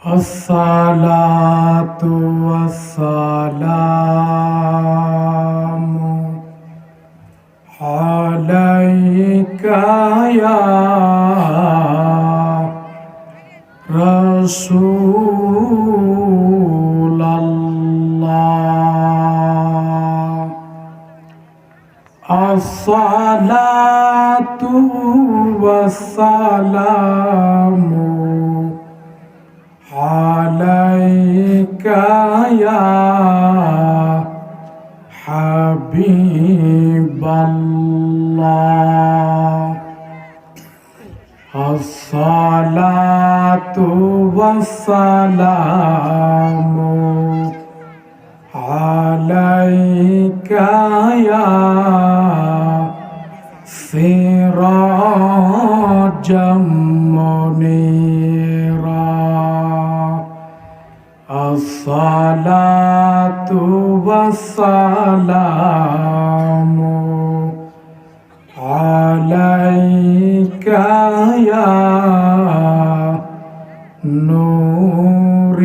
الصلاة والسلام عليك يا رسول الله. الصلاة والسلام عليك يا حبيب الله. الصلاة والسلام عليك يا سراجا منيرا. الصلاة والسلام عليك يا نور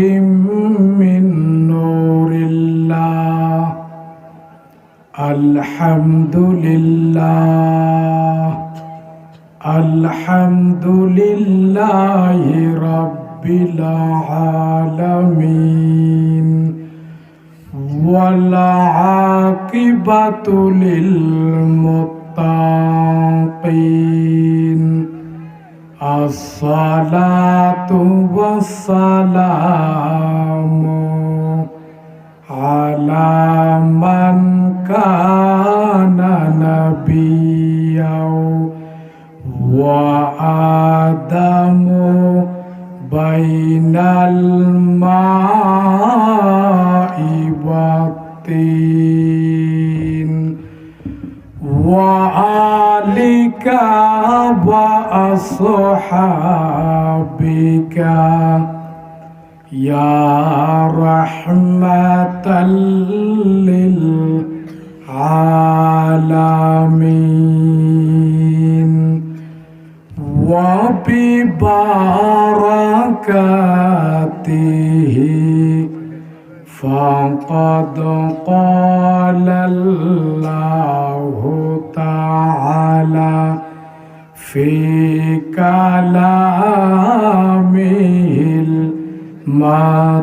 من نور الله. الحمد لله الحمد لله رب العالمين والعاقبة للمتقين. الصلاة والسلام على من كان نبيا وآدم بين الماء والطين وآلك وأصحابك يا رحمة للعالمين. وببركاته فقد قال الله تعالى في كلامه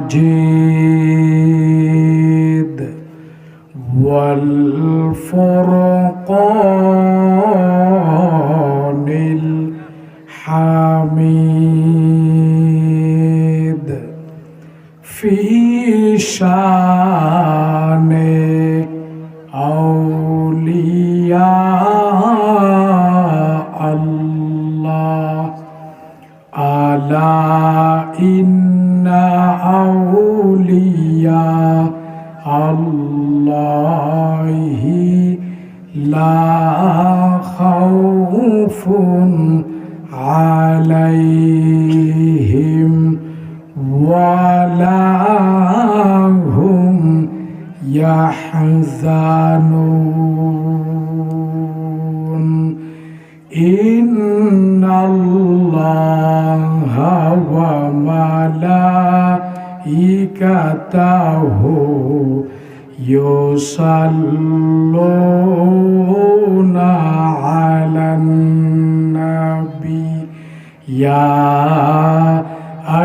المجيد والفرقان الحميد في شان أولياء الله. ألا إن أولياء الله لا خوف عليهم ولا هم يحزنون. إن الله وملائكته يصلون على النبي يا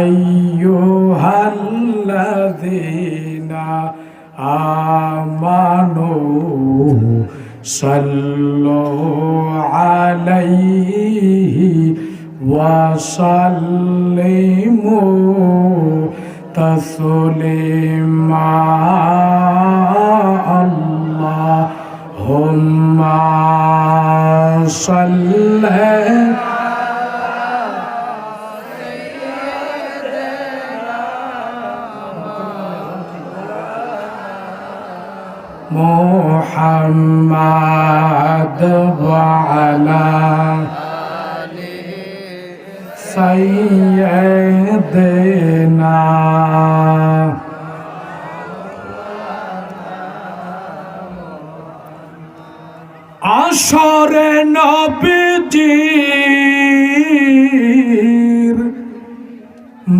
أيها الذين آمنوا صلوا عليه وسلموا تسليما. اللهم صل محمد وعلى سيدنا আশরে নবীজির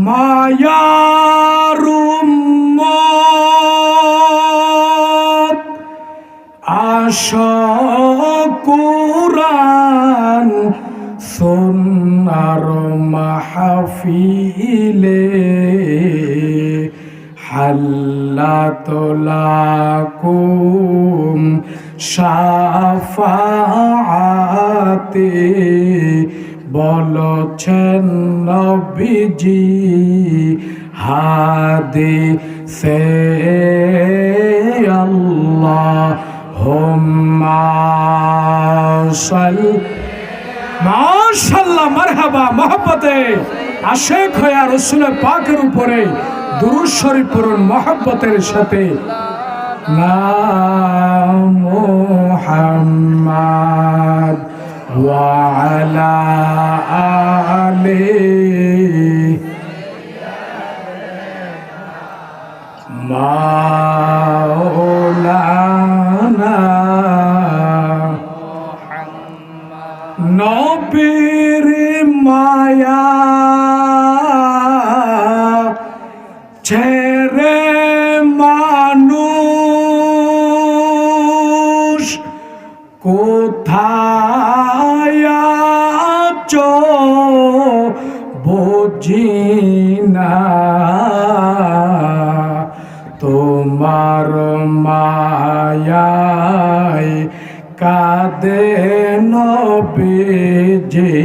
মায়ার উম্মত আসো কুরআন সুন্নাহর মাহফিলে হাল্লাতুলাকুম শাফাআতে বলছেন নবীজি হাদিসে আল্লাহুম্মা সাল্লি মাশাআল্লাহ মারহাবা মহব্বতে আশেক হয়ে রাসূল পাকের উপরে দুরূদ শরীফ পড়ুন মহব্বতের সাথে না মুহাম্মদ ওয়া আলা আলিহি মাওলানা নবীর মায়া ছেড়ে মানুষ কোথায় আছো বুঝি না তোমার মায়ায় কাঁদে নবীজি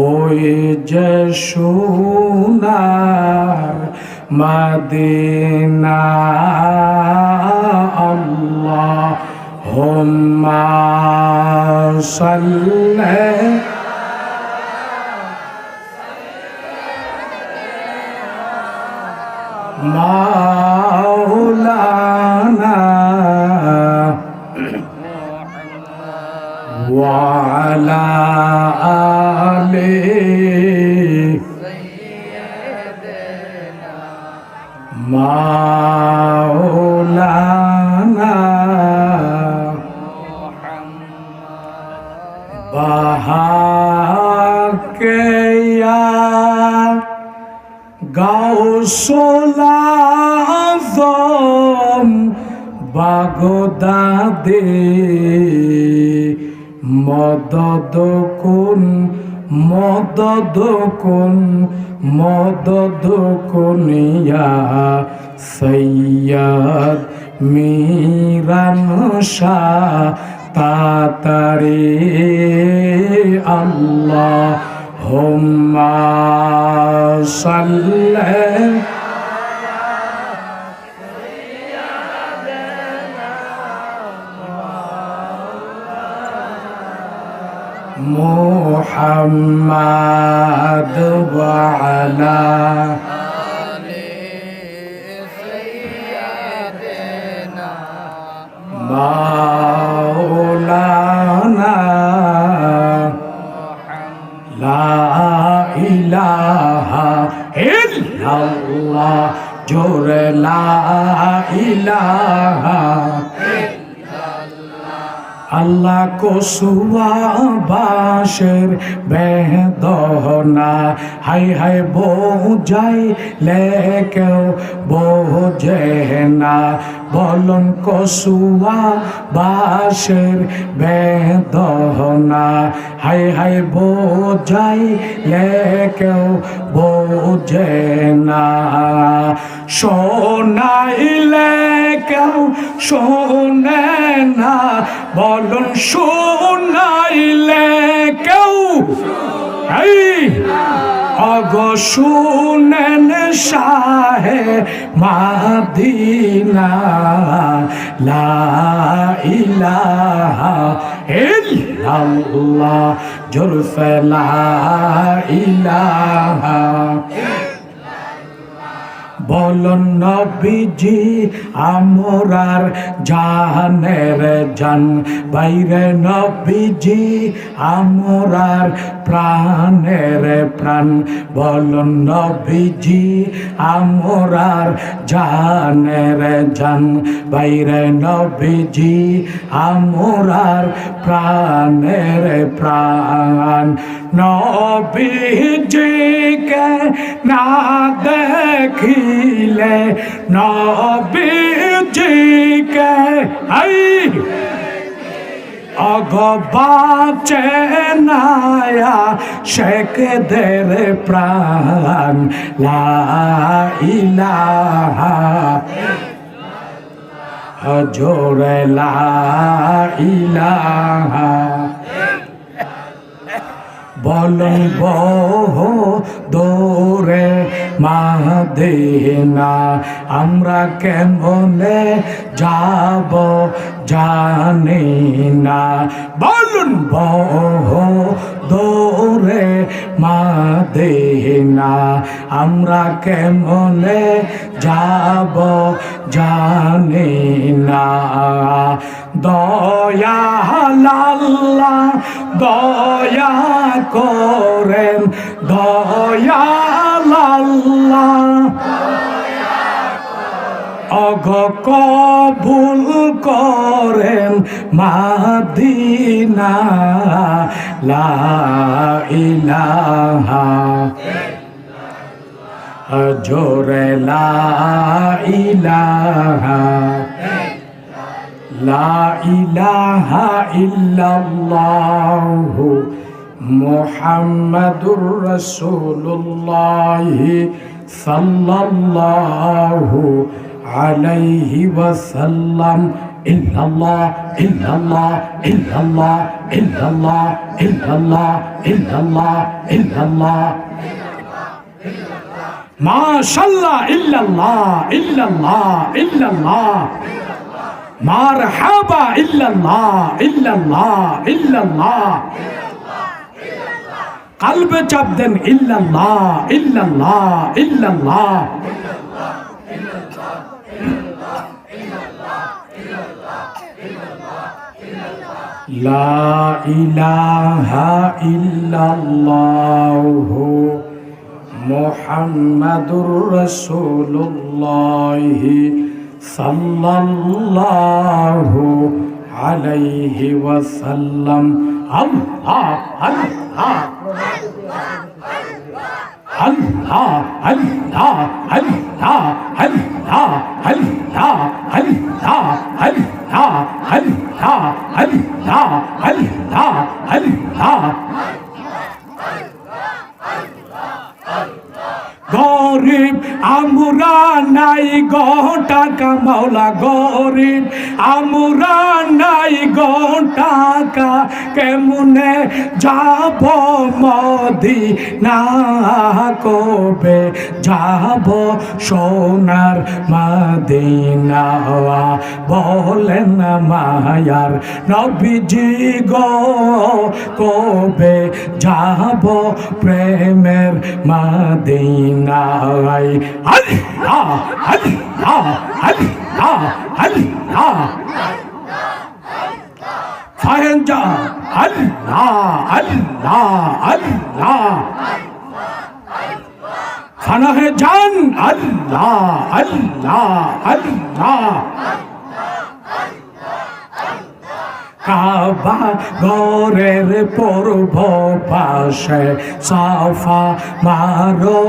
ওই যে সোনার মদিনা আল্লাহুম্মা সাল্লি মাওলানা ওয়া আলা আলিহি মাওলানা বাহাকে ইয়া গাউসুল আযম বাগদাদে মদদ কুন মদদ কুন মদদ কুন ইয়া সৈয়দ মীরান শাহ তাতারে আল্লাহুম্মা সাল্লি মুহাম্মাদ ওয়া আলা মাওলানা লা ইলাহা ইল্লাল্লাহ জোরে লা ইলাহা আল্লাহ কসুয়া বাসের বেদনা হাই হাই বোঝাই লেকেও বোঝে না বলন কসুয়া বাসের বেদনা হাই হাই বোঝাই লেকেও বোঝে না শোনাইলে কেউ শোনে না বলুন শোনাইলে কেউ অগ শুনেন শাহে মাদিনা লা ইলাহা ইল্লাল্লাহ জুলফে লা ইলাহা বলুন নবীজি আমরার জানের জান, বাইরে নবীজি আমরার প্রাণের প্রাণ। বলুন নবীজি আমরার জানের জান, বাইরে নবীজি আমরার প্রাণের প্রাণ। নবীজিকে না দেখিলে নবীজিকে অগবাচে নায়া শেখদের প্রাণ। লা ইলাহা জোরে লা ইলাহা। বলুন বহু দূরে মদিনা আমরা কেমনে যাব জানি না। বলুন বহু দূরে মদিনা আমরা কেমনে যাব জানি না। দয়াল আল্লাহ দয়া করেন, দয়াল আল্লাহ অগ কবুল করেন মদিনা। লা ইলাহা জোরে লা ইলাহা, লা ইলাহা ইল্লাল্লাহু মুহাম্মাদুর রাসূলুল্লাহ সাল্লাল্লাহু আলাইহি ওয়াসাল্লাম। ইল্লাল্লাহ ইল্লাল্লাহ ইল্লাল্লাহ ইল্লাল্লাহ ইল্লাল্লাহ ইল্লাল্লাহ ইল্লাল্লাহ মাশাআল্লাহ। ইল্লাল্লাহ ইল্লাল্লাহ ইল্লাল্লাহ মারহাবা। ইল্লাল্লাহ ইল্লাল্লাহ ইল্লাল্লাহ কলবে চাপ দেন। ইল্লাল্লাহ ইল্লাল্লাহ ইল্লাল্লাহ লা ইলাহা ইল্লাল্লাহু মুহাম্মাদুর রাসূলুল্লাহ সাল্লাল্লাহু আলাইহি ওয়াসাল্লাম। আল্লাহ আল্লাহ আল্লাহ আল্লাহ আল্লাহ আল্লাহ আল্লাহ আল্লাহ আল্লাহ আল্লাহ আল্লাহ আল্লাহ আল্লাহ। গরিব আমরা নাই গো টাকা মাওলা, গরিব আমরা নাই গো টাকা, কেমনে যাব মদিনা, কবে যাব সোনার মদিনা। বলেন মায়ার নবীজি গো, কবে যাব প্রেমের মদিনা। আল্লাহ আল্লাহ আল্লাহ আল্লাহ ফায়জা। আল্লাহ আল্লাহ আল্লাহ খানাহে জান। আল্লাহ আল্লাহ আল্লাহ কাবা ঘরের পূর্ব পাশে সাফা মারো,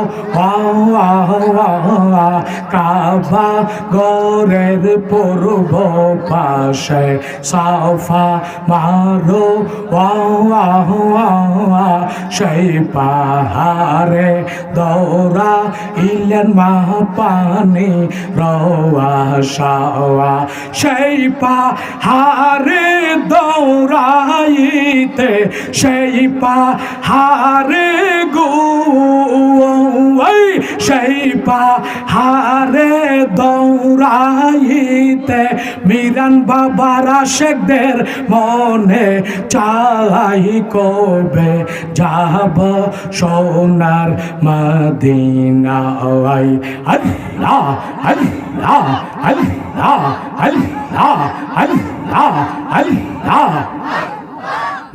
কাবা ঘরের পূর্ব পাশে সাফা মারো, সেই পাহাড়ে দৌড়া ইলেন মা পানি রওয়া, সেই পাহাড়ে দৌড়াইতে সেই পাহাড়ে গো সেই পাহাড়ে দৌড়াইতে মিরান বাবার আশেকদের মনে চাই কবে যাব সোনার মদিনা আল্লাহ আল্লাহ আল্লাহ আল্লাহ আল্লাহ আল্লাহ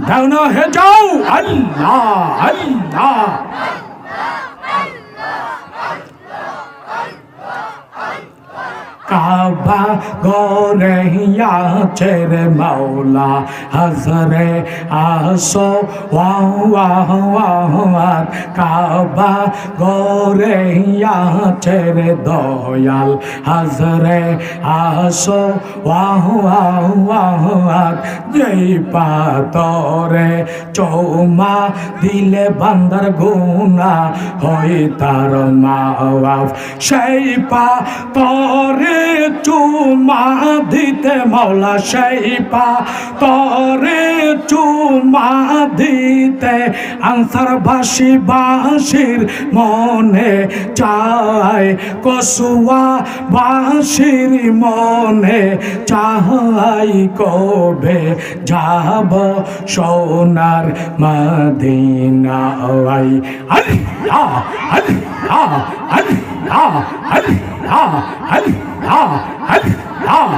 দাও না হে যাও আল্লাহ আল্লাহ কাবা গরে আছে রে মাওলা হজরে আসো ওয়াওয়াত কাবা গরে আছে রে দয়াল হজরে আসো ওয়াওয়াত যেই পাতরে চৌমা দিলে বান্দার গুনা হয় তার মাওয়াফ সেই পাতরে চুমা দিতে মাওলা সেই পাতরে চুমা দিতে আনসার বাসির মনে চায় কসুয়া বাসির মনে চাই কবে যাব সোনার মদিনা আল্লাহ আল্লাহ আল্লাহ আল্লাহ আল্লাহ আল্লাহ আল্লাহ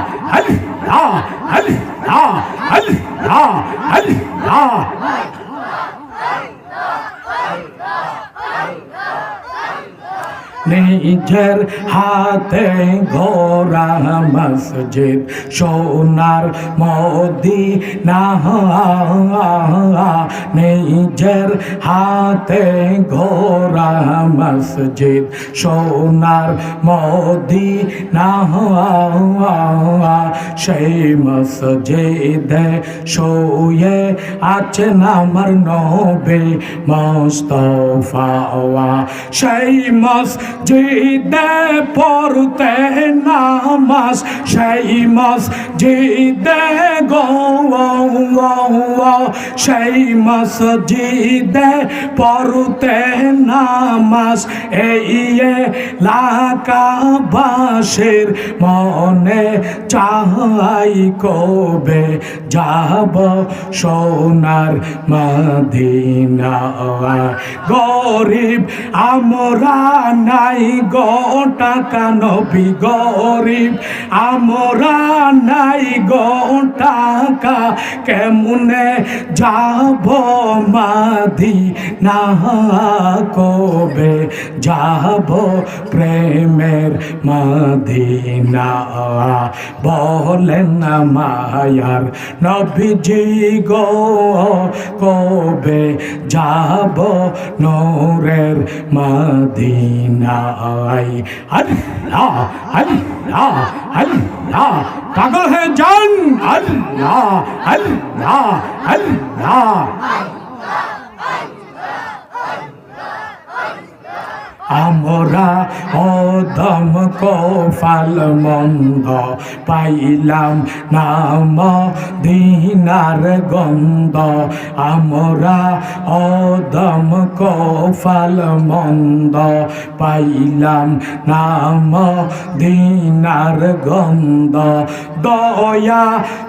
আল্লাহ আল্লাহ আল্লাহ নিজের হাতে গড়া মসজিদ সোনার মদিনা নিজের হাতে গড়া মসজিদ সোনার মদিনা সেই মসজিদে শুয়ে আছেন আমার নবী মুস্তাফা সেই মসজিদে পড়তে নামাজ সেই মসজিদে গো সেই মসজিদে পড়তে নামাজ এই এলাকাবাসীর মনে চাই কবে যাব সোনার মদিনা গরিব আমরা নাই গো টাকা নবী গরিব আমরা নাই গো টাকা কেমনে যাব মদিনা কবে যাব প্রেমের মদিনা বলেন না মায়ার নবীজি গো কবে যাব নূরের মদিনায় আল্লাহ আল্লাহ আল্লাহ পাগল হয়ে যান আল্লাহ আল্লাহ আল্লাহ আমরা অদম কফাল মন্দ পাইলাম নাম দিনার গন্ধ আমরা অদম কফাল মন্দ পাইলাম নাম দিনার গন্ধ দয়া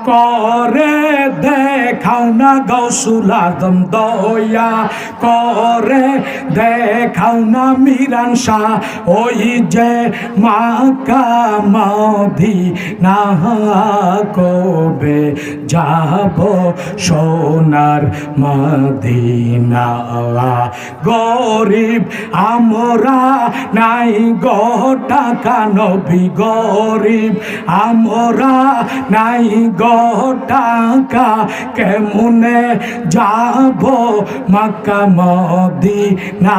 করে দেখাও না গৌসুল আজম দয়া করে দেখাও না মিরান শাহ ওই যে মাকা মদিনা কবে যাব সোনার মদিনা গরিব আমরা নাই গো টাকা নবী গরিব আমরা নাই গো টাকা কেমনে যাব মক্কা মদিনা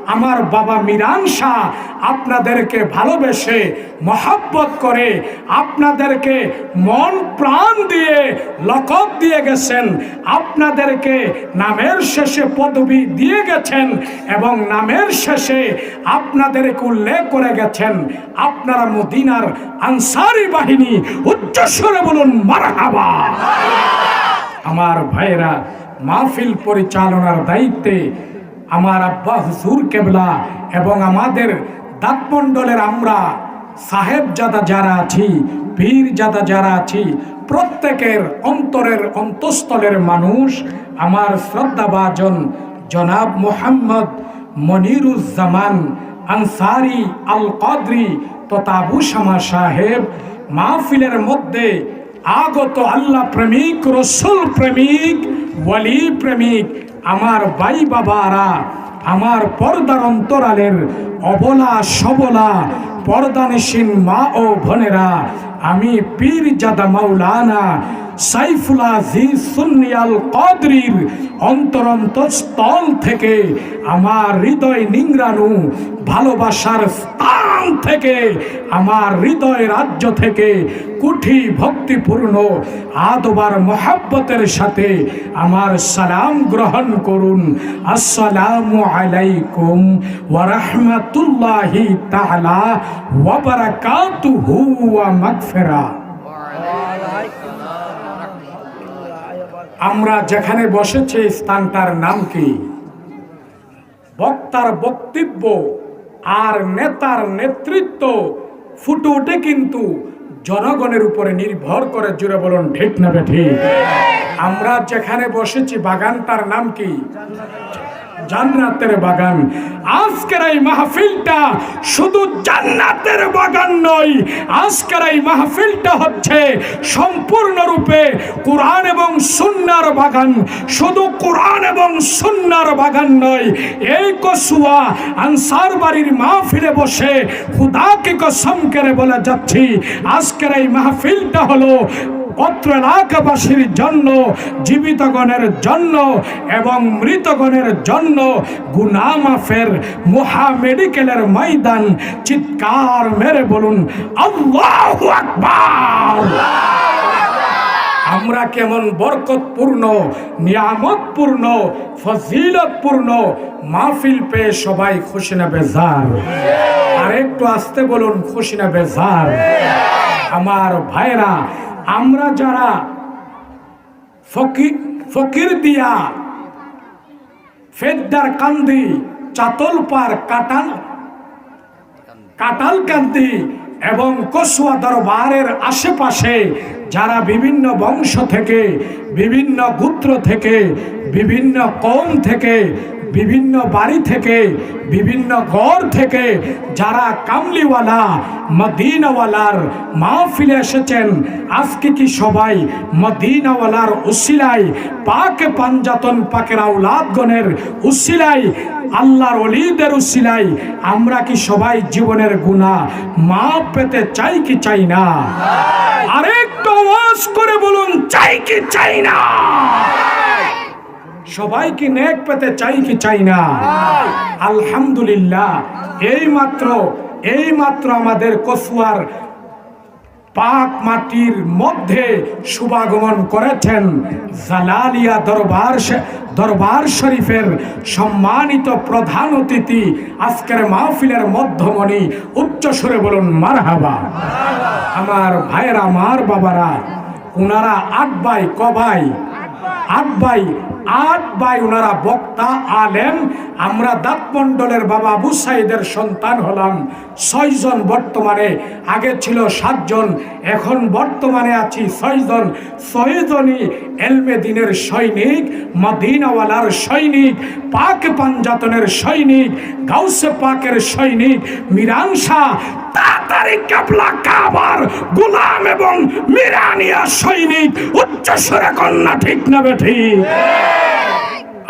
আমার বাবা মিরান শাহ আপনাদেরকে ভালোবেসে মহব্বত করে আপনাদেরকে মন প্রাণ দিয়ে লকব দিয়ে গেছেন, আপনাদেরকে নামের শেষে পদবি দিয়ে গেছেন এবং নামের শেষে আপনাদেরকে উল্লেখ করে গেছেন আপনারা মদিনার আনসারী বাহিনী। উচ্চস্বরে বলুন মারহাবা। আমার ভাইরা, মাহফিল পরিচালনার দায়িত্বে আমার আব্বা হুজুর কেবলা এবং আমাদের দাঁতমণ্ডলের আমরা সাহেবজাদা যারা আছি, পীরজাদা যারা আছি, প্রত্যেকের অন্তরের অন্তঃস্থলের মানুষ আমার শ্রদ্ধাভাজন জনাব মোহাম্মদ মনিরুজ্জামান আনসারী আল কদরি তথা আবু শামা সাহেব মাহফিলের মধ্যে আগত আল্লাহ প্রেমিক, রসুল প্রেমিক, ওয়ালি প্রেমিক আমার ভাই বাবারা, আমার পর্দার অন্তরালের অবলা সবলা পর্দানিসীন মা ও বোনেরা, আমি পীরজাদা মাওলানা সাইফুল আজিজ সুন্নি আল কদরির অন্তরন্তস্থল থেকে আমার হৃদয় নিংড়ানো ভালোবাসার স্থান থেকে আমার হৃদয় রাজ্য থেকে কুঠি ভক্তিপূর্ণ আদবার মহাব্বতের সাথে আমার সালাম গ্রহণ করুন। আসসালামু আলাইকুম ওয়া রাহমাতুল্লাহি তাআলা ওয়া বারাকাতুহু ওয়া মাগফিরাহ। আমরা যেখানে বসেছি স্থানটার নাম কি? বক্তার বক্তব্য আর নেতার নেতৃত্ব ফুটে ওঠে কিন্তু জনগণের উপরে নির্ভর করে। জুড়ে বলুন ঠিক না ঠিক? আমরা যেখানে বসেছি বাগানটার নাম কি? জান্নাতের বাগান। আজকের এই মাহফিলটা শুধু জান্নাতের বাগান নয়, আজকের এই মাহফিলটা হচ্ছে সম্পূর্ণরূপে কোরআন এবং সুন্নাহর বাগান। শুধু কোরআন এবং সুন্নাহর বাগান নয়, এই কসুয়া আনসার বাড়ির মাহফিলে বসে খুদাকে কসম করে বলে যাচ্ছি, আজকের এই মাহফিলটা হলো অত্র এলাকাবাসীর জন্য, জীবিতগণের জন্য এবং মৃতগণের জন্য গুনাহ মাফের মহা মেডিকেলের ময়দান। চিৎকার মেরে বলুন আল্লাহু আকবার। আমরা কেমন বরকতপূর্ণ, নিয়ামতপূর্ণ, ফজিলতপূর্ণ মাহফিল পেয়ে সবাই খুশি না বেজার? আর একটু আস্তে বলুন খুশি না বেজার? আমার ভাইরা, আমরা যারা ফকির দিয়া, ফেদ্দার কান্দি, চাতলপাড়, কাটালকান্দি এবং কসুয়া দরবারের আশেপাশে যারা বিভিন্ন বংশ থেকে, বিভিন্ন গোত্র থেকে, বিভিন্ন কওম থেকে, বিভিন্ন বাড়ি থেকে, বিভিন্ন ঘর থেকে যারা কামলিওয়ালা মদিনাওয়ালার মাহফিলে এসেছেন, আজকে কি সবাই মদিনাওয়ালার উসিলায়, পাক পাঞ্জাতন পাকের আওলাদগণের উসিলায়, আল্লাহর ওলিদের উসিলায় আমরা কি সবাই জীবনের গুনাহ মাফ পেতে চাই কি চাই না? আরেকটু আওয়াজ করে বলুন চাই কি চাই না? সবাই কি নেক পেতে চাই কি চাই না? আলহামদুলিল্লাহ, এই মাত্র আমাদের কসুয়ার পাক মাটির মধ্যে শুভাগমন করেছেন জালালিয়া দরবার শরীফের সম্মানিত প্রধান অতিথি, আজকের মাহফিলের মধ্যমণি। উচ্চ সুরে বলুন মারহাবা। আমার ভাইয়েরা, আমার বাবারা, ওনারা 8 ভাই। ক ভাই? 8 ভাই। 8 ভাই ওনারা বক্তা, আলেম। আমরা দাঁতমণ্ডলের বাবা আবু সাইদের সন্তান হলাম 6 জন বর্তমানে। আগে ছিল 7 জন, এখন বর্তমানে আছি 6 জন। 6 জনই এলমে দিনের সৈনিক, মদিনাওয়ালার সৈনিক, পাক পাঞ্জাতনের সৈনিক, গাউসে পাকের সৈনিক, মিরান শাহ তাতারি কাবলা কাবার গোলাম এবং মিরানিয়া সৈনিক। উচ্চ সুরে কন্যা ঠিক না বেঠি?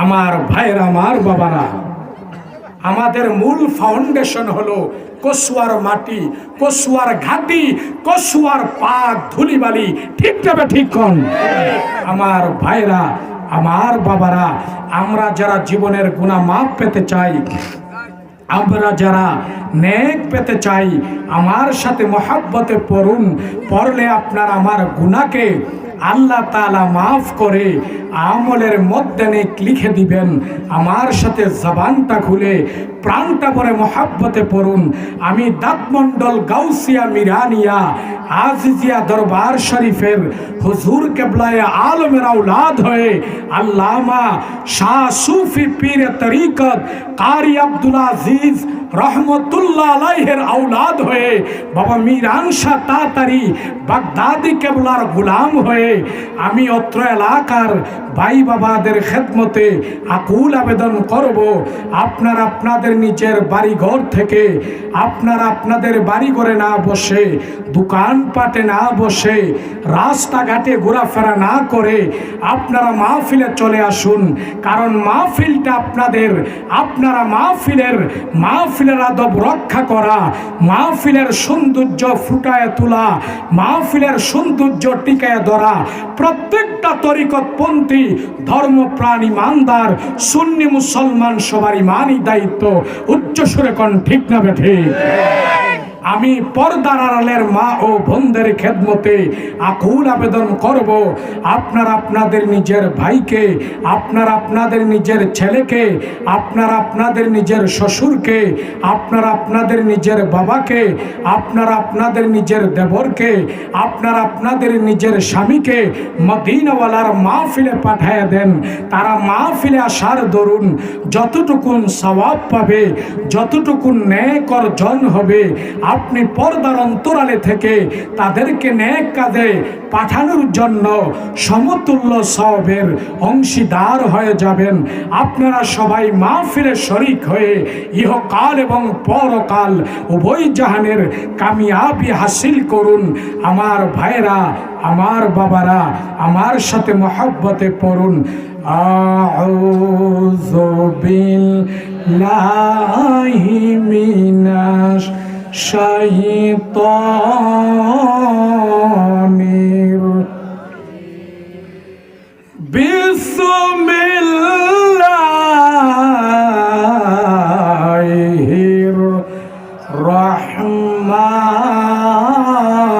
আমার ভাইরা, আমার বাবারা, আমাদের মূল ফাউন্ডেশন হলো কসুয়ার মাটি, কসুয়ার ঘাটি, কসুয়ার পাক ধুলিবালি। ঠিক না ঠিক কোন? আমার ভাইরা, আমার বাবারা, আমরা যারা জীবনের গুনাহ মাফ পেতে চাই, আমরা যারা নেক পেতে চাই আমার সাথে মহব্বতে পড়ুন, পড়লে আপনার আমার গুনাহকে আল্লাহ তাআলা মাফ করে আমলের মধ্যে নেক লিখে দিবেন। আমার সাথে জবানটা খুলে প্রাণটা ভরে মহব্বতে পড়ুন। আমি দাঁতমন্ডল গাউসিয়া মিরানিয়া আজিজিয়া দরবার শরীফের হুজুর কেবলায়ে আলমের আওলাদ হয়ে আল্লামা শাহ সুফি পীর তরিকত কারি আব্দুল আজিজ রহমতুল্লাহ আলাইহের আওলাদ হয়ে বাবা মিরান শাহ তাতারি বাগদাদি কেবলার গোলাম হয়ে আমি অত্র এলাকার ভাই বাবাদের খেদমতে আকুল আবেদন করব, আপনারা আপনাদের নিজের বাড়িঘর থেকে, আপনারা আপনাদের বাড়িঘরে না বসে, দোকানপাটে না বসে, রাস্তাঘাটে ঘোরাফেরা না করে আপনারা মাহফিলে চলে আসুন। কারণ মাহফিলটা আপনাদের, আপনারা মাহফিলের আদব রক্ষা করা, মাহফিলের সৌন্দর্য ফুটায় তোলা, মাহফিলের সৌন্দর্য টিকায় ধরা প্রত্যেকটা তরিকতপন্থী ধর্মপ্রাণ ইমানদার সুন্নি মুসলমান সবার ইমানই দায়িত্ব। উচ্চ সুরে কোন ঠিক না বেঠে? আমি পর্দার আড়ালের মা ও বোনদের খেদমতে আকুল আবেদন করব, আপনারা আপনাদের নিজের ভাইকে, আপনারা আপনাদের নিজের ছেলেকে, আপনারা আপনাদের নিজের শ্বশুরকে, আপনারা আপনাদের নিজের বাবাকে, আপনারা আপনাদের নিজের দেবরকে, আপনারা আপনাদের নিজের স্বামীকে মদিনাওয়ালার মাহফিলে পাঠিয়ে দেন। তারা মাহফিলে আসার দরুন যতটুকুন সওয়াব পাবে, যতটুকুন নেক অর্জন হবে, আপনি পর্দার অন্তরালে থেকে তাদেরকে নেক কাজে পাঠানোর জন্য সমতুল্য সওয়াবের অংশীদার হয়ে যাবেন। আপনারা সবাই মাহফিলে শরীক হয়ে ইহকাল এবং পরকাল উভয় জাহানের কামিয়াবি হাসিল করুন। আমার ভাইরা, আমার বাবারা, আমার সাথে মহব্বতে পড়ুন। আউযু বিল্লাহি মিনাশ শাইতানির বিসমিল্লাহির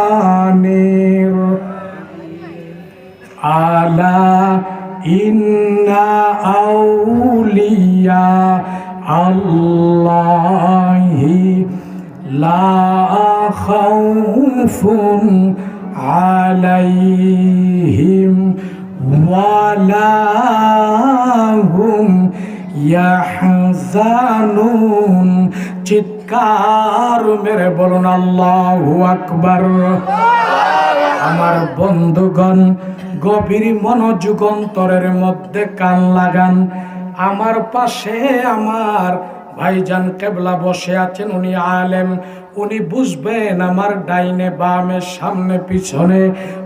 রহমানির আলা ইন্না আউলিয়া আল্লাহি লা খাউফুন আলাইহিম ওয়ালা হুম ইয়াহজানুন। চিৎকার মেরে বলুন আল্লাহু আকবার। আমার বন্ধুগণ, গভীর মনোযোগ অন্তরের মধ্যে কান লাগান। আমার পাশে আমার ভাইজান কেবলা বসে আছেন, উনি আলেম, উনি বুঝবেন। আমার ডাইনে বামে সামনে পিছনে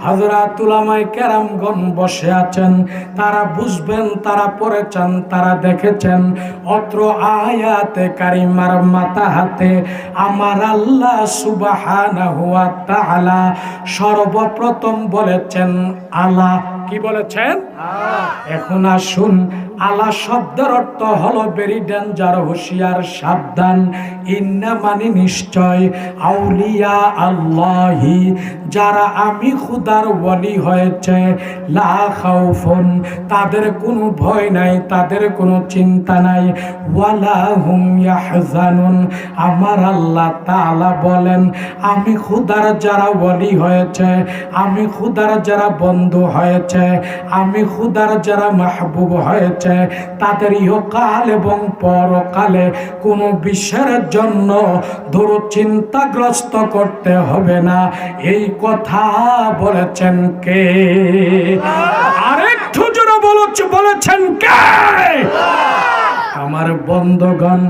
হযরত উলামায়ে কেরামগণ বসে আছেন, তারা বুঝবেন, তারা পড়েছেন, তারা দেখেছেন। অত্র আয়াতে কারিমার মাথা হাতে আমার আল্লাহ সুবহানাহু ওয়া তাআলা সর্বপ্রথম বলেছেন আলা। কি বলেছেন? এখন আসুন, আলা শব্দের অর্থ হলো ভেরি ডেঞ্জার, হুঁশিয়ার, সাবধান। ইন্না মানে নিশ্চয়, আউলিয়া আল্লাহি যারা আমি খুদার ওয়ালি হয়েছে, লা খাউফুন তাদের কোনো ভয় নাই, তাদের কোনো চিন্তা নাই, ওয়ালা হুম ইয়াহজানুন আমার আল্লাহ তাআলা বলেন আমি খুদার যারা ওয়ালি হয়েছে, আমি খুদার যারা বন্ধু হয়েছে, আমি খুদার যারা মাহবুব হয়েছে, তাদের ইহকাল এবং পরকালে কোনো বিষয়ের জন্য দুশ্চিন্তাগ্রস্ত করতে হবে না। এই কথা বলেছেন কে? আরেকটু জোরে বলেছেন কে? আমার বন্ধুগণ,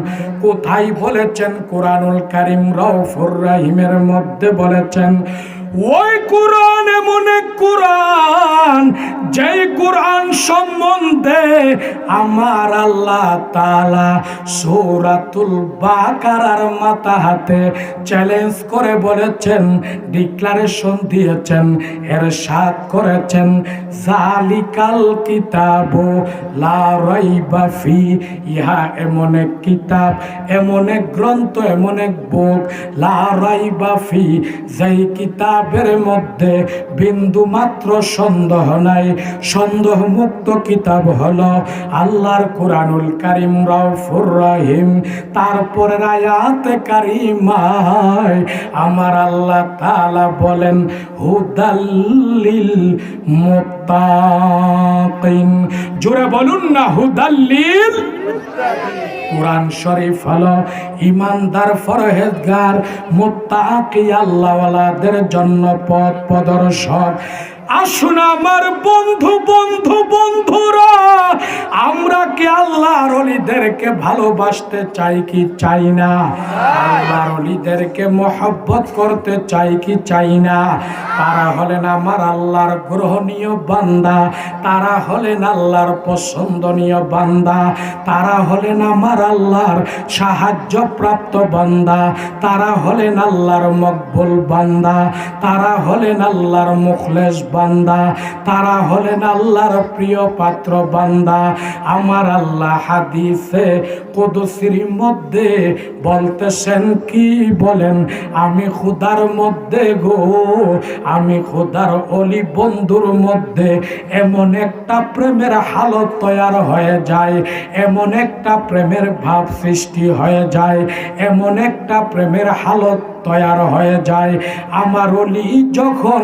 কোথায় বলেছেন? কোরআনুল কারীম রউফুর রহিমের মধ্যে বলেছেন ওই কোরআন এমন এক কোরআন, যেই কোরআন সম্বন্ধে আমার আল্লাহ তাআলা সূরাতুল বাকারার মাথা হাতে চ্যালেঞ্জ করে বলেছেন, ডিক্লারেশন দিয়েছেন, ইরশাদ করেছেন, জালিকাল কিতাবু লা রাইবা ফি, ইহা এমন এক কিতাব, এমন এক গ্রন্থ, এমন এক বুক, লা রাইবা ফি, যেই কিতাবের মধ্যে বিন্দু মাত্র সন্দেহ নাই। সন্দেহ মুক্ত কিতাব হলো আল্লাহর কোরআনুল কারীম রাউফুর রহিম। তারপরের আয়াতে কারিমায় আমার আল্লাহ তাআলা বলেন হুদাল্লিল মুত্তাকিন। জোরে বলুন না, হুদাল্লিল মুত্তাকিন। কোরআন শরীফ হলো ইমানদার, ফরহেজগার, মুত্তাকি আল্লাহওয়ালাদের জন্য পথ প্রদর্শক। আসুন আমার বন্ধুরা, আমরা কি আল্লাহর ওলিদেরকে ভালোবাসতে চাই কি চাই না? আল্লাহর ওলিদেরকে মহব্বত করতে চাই কি চাই না? তারা হলেন আমার আল্লাহর গ্রহণীয় বান্দা, তারা হলেন আল্লাহর পছন্দনীয় বান্দা, তারা হলেন আমার আল্লাহর সাহায্যপ্রাপ্ত বান্দা, তারা হলেন আল্লাহর মকবুল বান্দা, তারা হলেন আল্লাহর মুখলেস বান্দা, তারা হলেন আল্লাহর প্রিয় পাত্র বান্দা। আমার আল্লাহ হাদিসে কুদসির মধ্যে বলতেছেন, কি বলেন? আমি খুদার মধ্যে গো, আমি খুদার অলি বন্ধুর মধ্যে এমন একটা প্রেমের হালত তৈরি হয়ে যায়, এমন একটা প্রেমের ভাব সৃষ্টি হয়ে যায়, এমন একটা প্রেমের হালত তৈয়ার হয়ে যায়। আমার ওলি যখন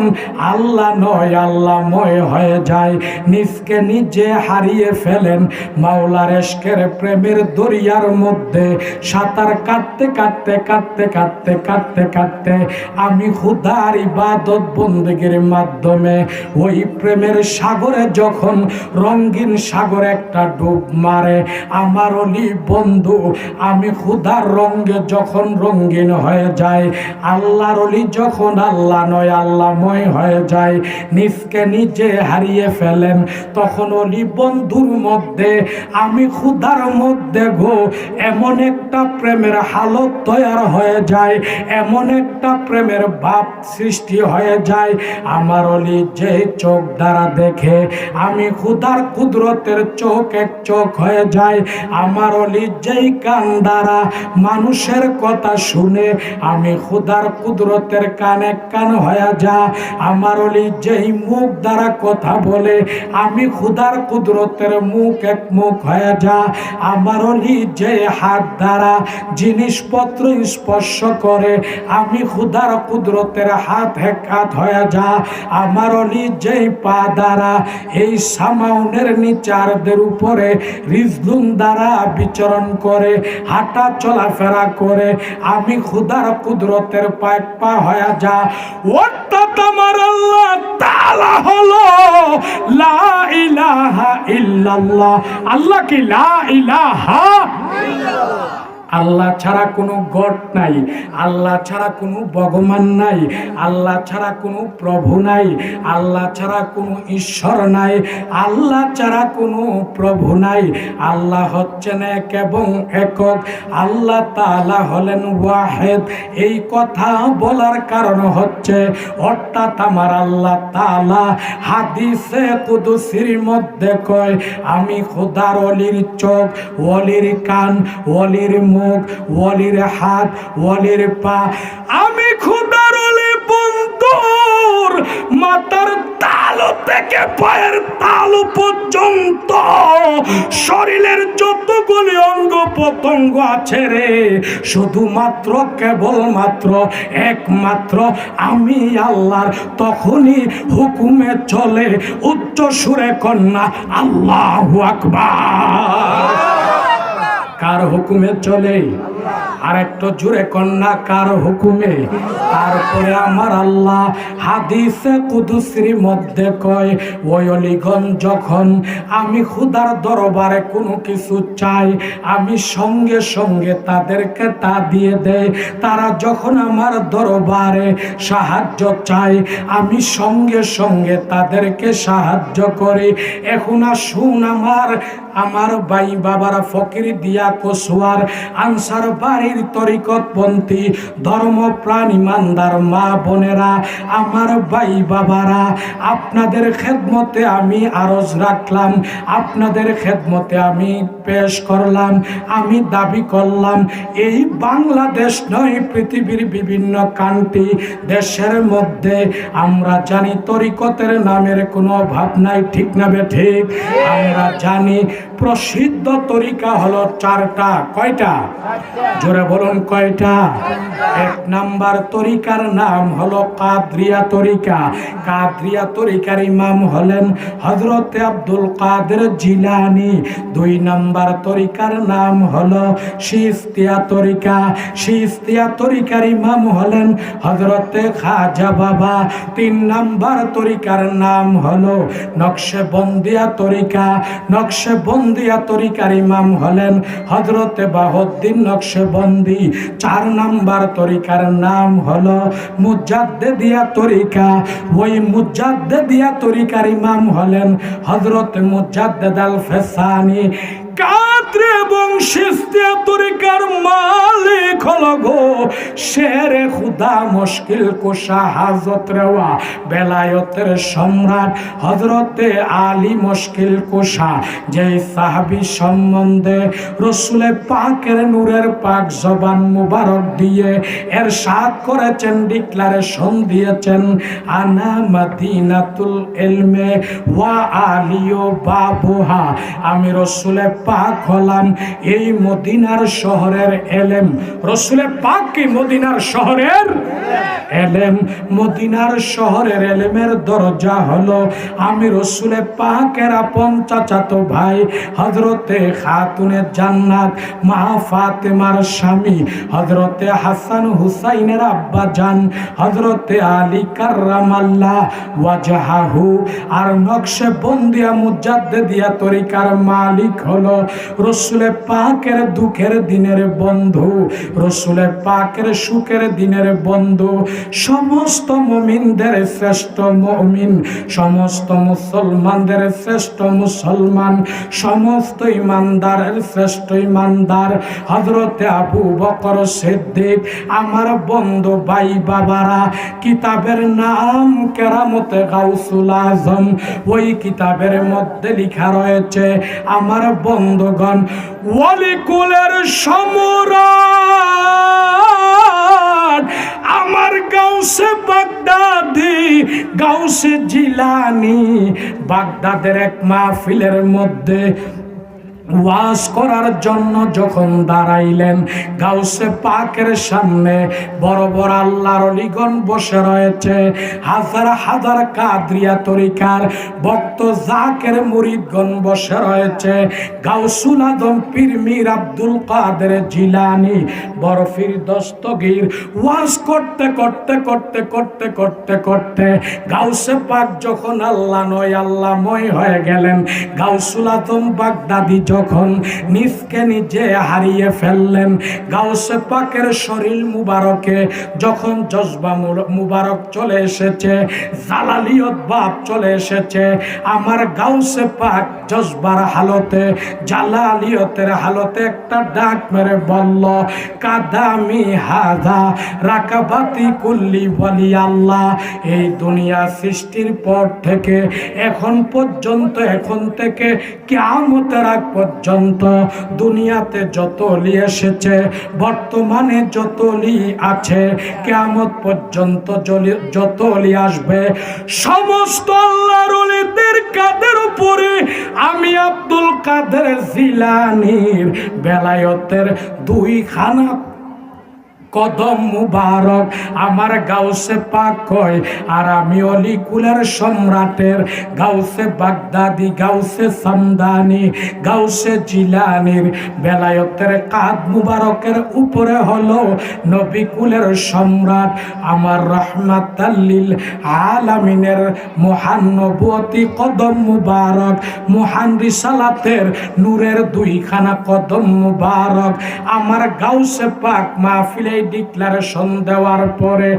আল্লাহ নয় আল্লাহময় হয়ে যায়, নিজকে নিজে হারিয়ে ফেলেন, মাওলার ইশকের প্রেমের দরিয়ার মধ্যে সাঁতার কাটতে কাটতে কাটতে কাটতে কাটতে কাটতে আমি খুদার ইবাদত বন্দেগীর মাধ্যমে ওই প্রেমের সাগরে যখন রঙিন সাগরে একটা ডুব মারে, আমার ওলি বন্ধু আমি খুদার রঙে যখন রঙিন হয়ে যায়, আল্লাহর ওলি যখন আল্লাহ নয় আল্লাহময় হয়ে যায়, নিজকে নিজে হারিয়ে ফেলেন, তখন ওলি বন্ধুর মধ্যে আমি খুদার মধ্যে গো এমন একটা প্রেমের হালত তৈয়ার হয়ে যায়, এমন একটা প্রেমের ভাব সৃষ্টি হয়ে যায়। আমার ওলি যে চোখ দ্বারা দেখে, আমি খুদার কুদরতের চোখ এক চোখ হয়ে যায়। আমার ওলি যেই কান দ্বারা মানুষের কথা শুনে, আমি খুদার কুদরতের কান এক কান হয়ে যা। আমার ওলি যেই মুখ দ্বারা কথা বলে, আমি খুদার কুদরতের মুখ এক মুখ হয়ে যা। আমার ওলি যে হাত দ্বারা জিনিসপত্র স্পর্শ করে, আমি খুদার কুদরতের হাত এক হাত হয়ে যা। আমার ওলি যেই পা দ্বারা এই সামাউনের নিচারদের উপরে রিজলুন দ্বারা বিচরণ করে, হাঁটা চলাফেরা করে, আমি খুদার কুদরতের পাক পা হয়ে যা। অর্থাৎ আমার আল্লাহ তাআলা হলো লা ইলাহা ইল্লাল্লাহ। আল্লাহ কি লা ইলাহা ইল্লাল্লাহ? আল্লাহ ছাড়া কোনো গড নাই, আল্লাহ ছাড়া কোনো ভগবান নাই, আল্লাহ ছাড়া কোনো প্রভু নাই, আল্লাহ ছাড়া কোনো ঈশ্বর নাই, আল্লাহ ছাড়া কোনো প্রভু নাই। আল্লাহ হচ্ছেন এক এবং একক, আল্লাহ তাআলা হলেন ওয়াহিদ। এই কথা বলার কারণ হচ্ছে, অর্থাৎ আমার আল্লাহ তাআলা হাদিসে কুদসির মধ্যে কয়, আমি খোদার ওলির চোখ, ওলির কান, ওলির মুখ, ওলির হাত, ওলির পা, আমি খোদার ওলি বন্ধুর মাথার তালু থেকে পায়ের তালু পর্যন্ত শরীরের যতগুলি অঙ্গ প্রত্যঙ্গ আছে রে, শুধুমাত্র কেবলমাত্র একমাত্র আমি আল্লাহর তখনই হুকুমে চলে। উচ্চ সুরে কন্যা আল্লাহু আকবার। কার হুকুমে চলে? আর একটু জুড়ে কন্যা কার হুকুমে? তারপরে আমার আল্লাহ হাদিসে কুদুসির মধ্যে কয়, ওই অলিগণ যখন আমি খুদার দরবারে কোনো কিছু চাই, আমি সঙ্গে সঙ্গে তাদেরকে তা দিয়ে দেয়। তারা যখন আমার দরবারে সাহায্য চাই, আমি সঙ্গে সঙ্গে তাদেরকে সাহায্য করি। এখন আসুন আমার ভাই বাবারা, ফকির দিয়া কসুয়ার আনসার বাড়ির তরিকতপন্থী ধর্মপ্রাণ ইমানদার মা বোনেরা, আমার ভাই বাবারা, আপনাদের খেদমতে আমি আরজ রাখলাম, আপনাদের খেদমতে আমি পেশ করলাম, আমি দাবি করলাম, এই বাংলাদেশ নয়, পৃথিবীর বিভিন্ন কান্ট্রি দেশের মধ্যে আমরা জানি তরিকতের নামের কোনো অভাব নাই, ঠিক না বেঠিক? আমরা জানি প্রসিদ্ধ তরিকা হলো চারটা। কয়টা? জোরে বলুন কয়টা? এক নাম্বার তরিকার নাম হলো কাদরিয়া তরিকা। কাদরিয়া তরিকার ইমাম হলেন হযরতে আব্দুল কাদের জিলানী। দুই নাম্বার তরিকার নাম হলো চিশতিয়া তরিকা। চিশতিয়া তরিকার ইমাম হলেন হযরতে খাজা বাবা। তিন নাম্বার তরিকার নাম হলো নকশবন্দিয়া তরিকা। নকশবন্দিয়া তরিকার ইমাম হলেন হযরতে বাহাউদ্দিন নকশবন্দি। চার নাম্বার তরিকার নাম হলো মুজাদ্দিদিয়া তরিকা। ওই মুজাদ্দিদিয়া তরিকার ইমাম হলেন হযরতে মুজাদ্দিদ আল ফেসানি। কাদরে এবং চিশতিয়া তরিকার মালিক হলো গো শেরে খুদা, মুশকিল কুশা, হাজত রেওয়া, বেলায়তের সম্রাট হযরতে আলী মুশকিল কুশা। যেই সাহাবী সম্বন্ধে রসুলে পাকের নূরের পাক জবান মুবারক দিয়ে এরশাদ করেছেন, ডিক্লারেশন দিয়েছেন, আনা মদিনাতুল ইলমে ওয়া আলিয়ু বাবুহা। আমি রসুলে পাক হলাম এই মদিনার শহরের এলেম। রসুলে পাক কি মদিনার শহরের এলেম? মদিনার শহরের এলেমের দরজা হলো আমি রসুলে পাকের আপন চাচাতো ভাই হযরতে খাতুনে জান্নাত মা ফাতেমার স্বামী হযরতে হাসান হুসাইনের আব্বা জান হযরতে আলী কাররামাল্লাহ ওয়াজহাহু। আর নকশবন্দিয়া মুজাদ্দিদিয়া তরিকার মালিক হলো রসুলে পাকের দুঃখের দিনের বন্ধু, রসুলে পাকের সুখের দিনের বন্ধু, সমস্ত মুমিনদের শ্রেষ্ঠ মুমিন, সমস্ত মুসলমানদের শ্রেষ্ঠ মুসলমান, সমস্ত ইমানদারের শ্রেষ্ঠ ইমানদার হযরতে আবু বকর সিদ্দিক। আমার বন্ধু ভাই বাবারা, কিতাবের নাম কেরামতে গাউসুল আজম। ওই কিতাবের মধ্যে লেখা রয়েছে, আমার বন্ধুগণ, ওয়ালিকুলের সম্রাট আমার গাউসে বাগদাদি, গাউসে জিলানী বাগদাদের এক মাহফিলের মধ্যে ওয়াজ করার জন্য যখন দাঁড়াইলেন, গাউসে পাকের সামনে বড় বড় আল্লাহর ওলিগণ বসে রয়েছে, হাজার হাজার কাদরিয়া তরিকার ভক্ত জাকের মুরিদগণ বসে রয়েছে। গাউসুল আজম পীর মীর আব্দুল কাদের জিলানী বরফির দস্তগীর ওয়াজ করতে করতে করতে করতে করতে করতে গাউসে পাক যখন আল্লাহ নয় আল্লাহময় হয়ে গেলেন, গাউসুল আজম বাগদাদি যখন নিজকে নিজে হারিয়ে ফেললেন, গাউসে পাকের শরীর মুবারকে যখন জজবা মুবারক চলে এসেছে, জালালিয়ত ভাব চলে এসেছে, আমার গাউসে পাক জজবার হালতে, জালালিয়তের হালতে একটা ডাক মেরে বলল, কাদামি হাদা রাকাবাতি কুল্লি ওয়ালি আল্লাহ। এই দুনিয়া সৃষ্টির পর থেকে এখন পর্যন্ত, এখন থেকে কিয়ামতের আগ পর্যন্ত দুনিয়াতে যত অলি এসেছে, বর্তমানে যত অলি আছে, কিয়ামত পর্যন্ত যত অলি আসবে, সমস্ত আল্লাহর ওলিদের কাদের উপরে আমি আব্দুল কাদের জিলানীর বেলায়েতের দুইখানা কদম মুবারক আমার গাউসে পাক কয়, আর আমি অলিকুলের সম্রাটের গাউসে বাগদাদি, গাউসে সামদানি, গাউসে জিলানির বেলায়তের কাদ মুবারকের উপরে হলো নবী কুলের সম্রাট আমার রহমাতাল্লিল আলামিনের মহান নবুয়তি কদম মুবারক, মহান রিসালাতের নূরের দুইখানা কদম মুবারক আমার গাউসে পাক মাহফিলে ডিক্লারেশন দেওয়ার পরে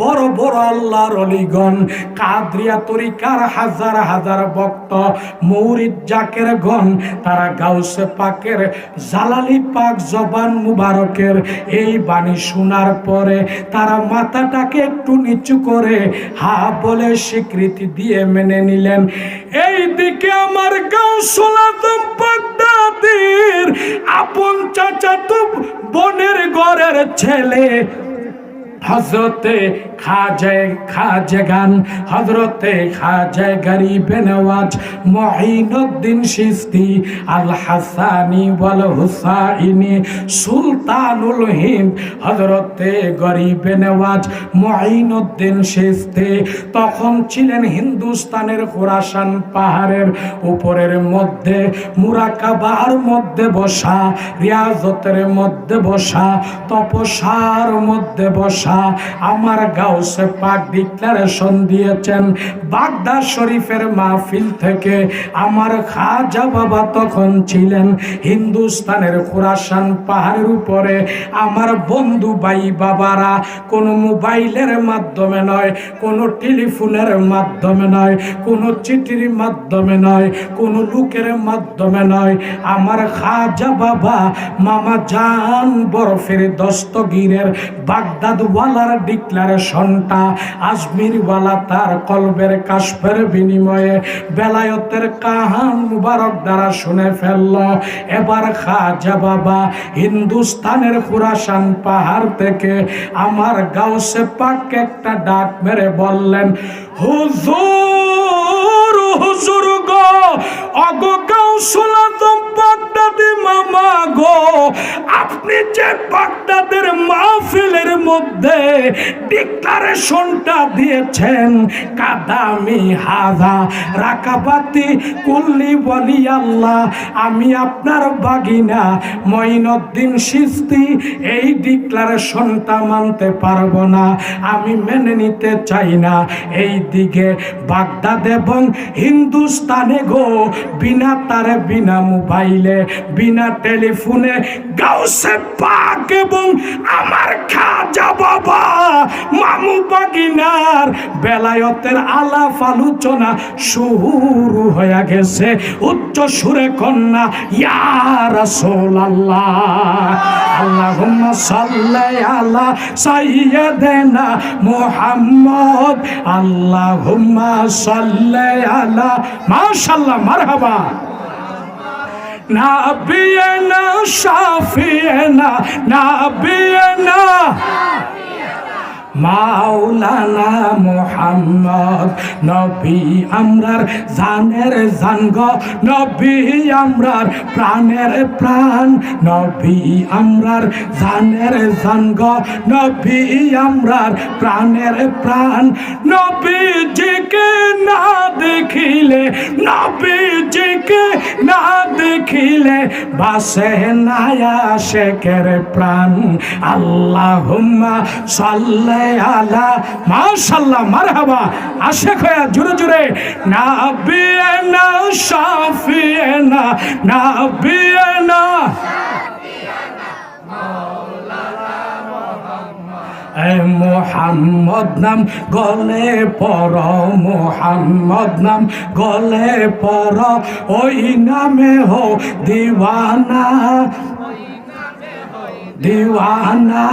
বড় বড় আল্লাহর ওলিগণ, কাদরিয়া তরিকার হাজার হাজার ভক্ত, মুরিদ জাকেরগণ, তারা গাউসে পাকের জালালি পাক জবান মুবারকের এই বাণী শোনার পরে তারা মাথাটাকে একটু নিচু করে হা বলে স্বীকৃতি দিয়ে মেনে নিলেন। এই দিকে আমার গাউসুল আজম বাগদাদির আপন চাচাতো বোনের ঘরের ছেলে হযরতে খাজেগান, হযরতে খাজা গরিবে নওয়াজ মুঈনুদ্দিন চিশতি আল হাসানি ওয়াল হুসাইনি সুলতানুল হিন্দ হযরতে গরিবে নওয়াজ মুঈনুদ্দিন চিশতি তখন ছিলেন হিন্দুস্তানের খোরাসান পাহাড়ের উপরের মধ্যে মুরাকাবার মধ্যে বসা, রিয়াজতের মধ্যে বসা, তপস্যার মধ্যে বসা আমার গাউসে পাক ডিক্লারেশন দিয়েছেন। বাগদাদ শরীফের মাহফিল থেকে আমার খাজা বাবা তখন ছিলেন হিন্দুস্তানের খোরাসান পাহাড়ের উপরে। আমার বন্ধু ভাই বাবারা কোনো মোবাইলের মাধ্যমে নয়, কোনো টেলিফোনের মাধ্যমে নয়, কোনো চিঠির মাধ্যমে নয়, কোনো লোকের মাধ্যমে নয়, আমার খাজা বাবা মামা জান বরফের দস্তগীরের বাগদাদ ওয়ালার ডিক্লারেশনটা আজমির ওয়ালা তার কলবের কাশফের বিনিময়ে বেলায়তের কাহান মুবারক দ্বারা শুনে ফেলল। এবার খাজা বাবা হিন্দুস্তানের খোরাসান পাহাড় থেকে আমার গাউসে পাক একটা ডাক মেরে বললেন, হুজুর হুজুর গো, অগো গাউসুল আজম বাগদাদি মামা গো, আপনি যে বাগদাদের মাহফিলের মধ্যে ডিক্লারেশনটা দিয়েছেন, কাদামি হাজা রাকাবাতি কুল্লি ওয়ালি আল্লাহ, আমি আপনার বাগিনা মুঈনুদ্দিন চিশতি এই ডিক্লারেশনটা মানতে পারবো না, আমি মেনে নিতে চাই না। এই দিকে বাগদাদ এবং হিন্দুস্তানে গো বিনা তারে, বিনা মোবাইলে, বিনা টেলিফোনে গাউসে পাক এবং আমার খাজা বাবা মামু বাগিনার বেলায়তের আলাপ আলোচনা শুরু হয়ে গেছে। উচ্চ সুরে কন্যা ইয়া রাসূলুল্লাহ, আল্লাহুম্মা সাল্লি আলা সাইয়্যিদিনা মুহাম্মদ, আল্লাহুম্মা সাল্লি আলা, মাশাআল্লাহ, মারহাবা, নাবিয়ানা শাফিয়ানা, নাবিয়ানা মাওলানা মুহাম্মদ, নবী আমরার জানের জান গো, নবী আমরার প্রাণের প্রাণ, নবী আমরার জানের জান গো, নবী আমরার প্রাণের প্রাণ, নবীজিকে না দেখিলে, নবীজিকে না দেখিলে বাসে না আশিকের প্রাণ, আল্লাহুম্মা সাল্লি আলা, মাশাআল্লাহ, মারহাবা, আশিক হয়ে জোরে জোরে নাবিয়ানা শাফিয়ানা, নাবিয়ানা মুহাম্মদ নাম গলে পর, মুহাম্মদ নাম গলে পর, ওই নামে হো দিওয়ানা, দিওয়ানা,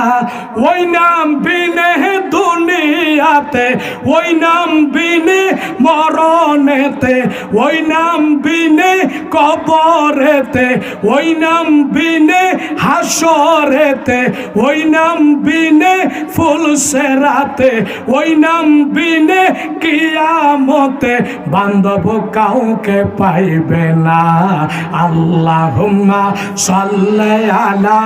ওই নাম বিনে দুনিয়াতে, ওই নাম বিনে মরণেতে, ওই নাম বিনে কবরেতে, ওই নাম বিনে হাসরেতে, ওই নাম বিনে ফুলসেরাতে, ওই নাম বিনে কিয়ামতে বান্ধব কাউকে পাইবে না। আল্লাহুম্মা সাল্লি আলা,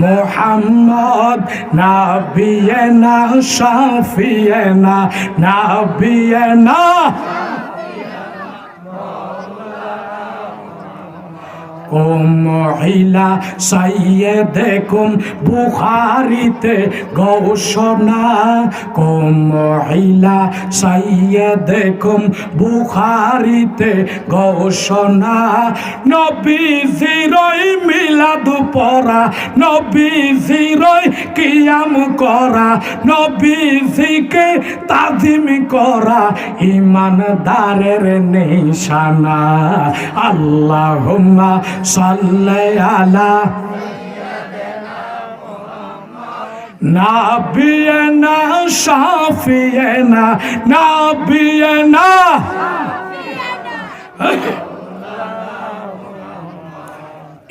মোহাম্মদ নাবিয়েনা শাফিয়েনা নাবিয়েনা মহিলা সাইয়েদেকুম বুখারীতে ঘোষণা মহিলা সাইয়েদেকুম বুখারীতে ঘোষণা নবীজির মিলাদ পড়া নবীজির কিয়াম করা নবীজিকে তাজিম করা ঈমানদারের নিশানা আল্লাহুম্মা সাল্লি আলা নাবিয়ানা শাফিয়ানা নাবিয়ানা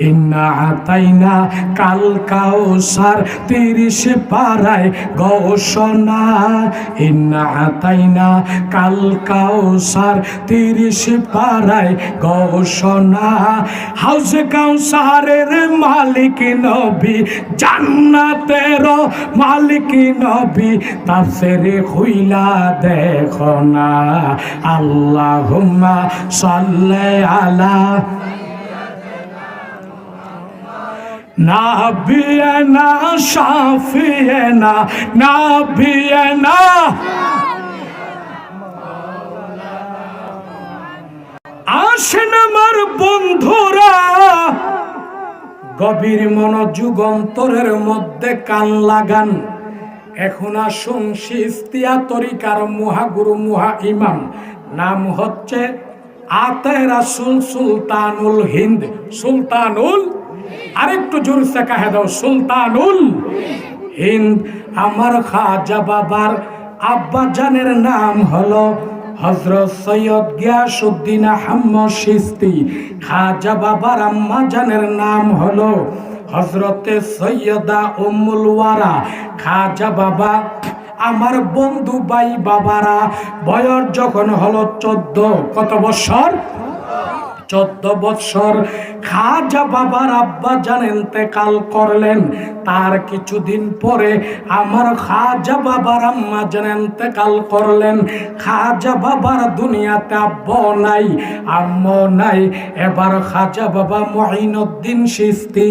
ইন্না আতাইনা কাল কাউসার 30 পারায় ঘোষণা ইন্না আতাইনা কাল কাউসার 30 পারায় ঘোষণা হাউজে কাউসারের মালিক নবী জান্নাতের মালিক নবী তাফসীরে খুইলা দেখো না আল্লাহুম্মা সাল্লি আলা নাবিয়ানা শাফিয়ানা নাবিয়ানা আসেন আমার বন্ধুরা গভীর মনোযোগ অন্তরের মধ্যে কান লাগান এখন আসুন চিশতিয়া তরিকার মহাগুরু মহা ইমাম নাম হচ্ছে আতে রাসূল সুলতানুল হিন্দ সুলতানুল আরেকটু জোরসে কাহে দাও সুলতানুল হিন্দ আমার খাজা বাবার আব্বা জানের নাম হলো হযরত সৈয়দ গিয়াসউদ্দিন আহমদ চিশতি খাজা বাবার আম্মা জানের নাম হলো হযরতে সৈয়দা উম্মুল ওয়ারা খাজা বাবা আমার বন্ধু ভাই বাবারা বয়স যখন হলো 14 কত বছর 14 বছর খাজা বাবার আব্বা জান ইন্তেকাল করলেন তার কিছুদিন পরে আমার খাজা বাবার আম্মা জান ইন্তেকাল করলেন খাজা বাবার দুনিয়াতে আব্বা নাই আম্মা নাই এবার খাজা বাবা মুঈনুদ্দিন চিশতি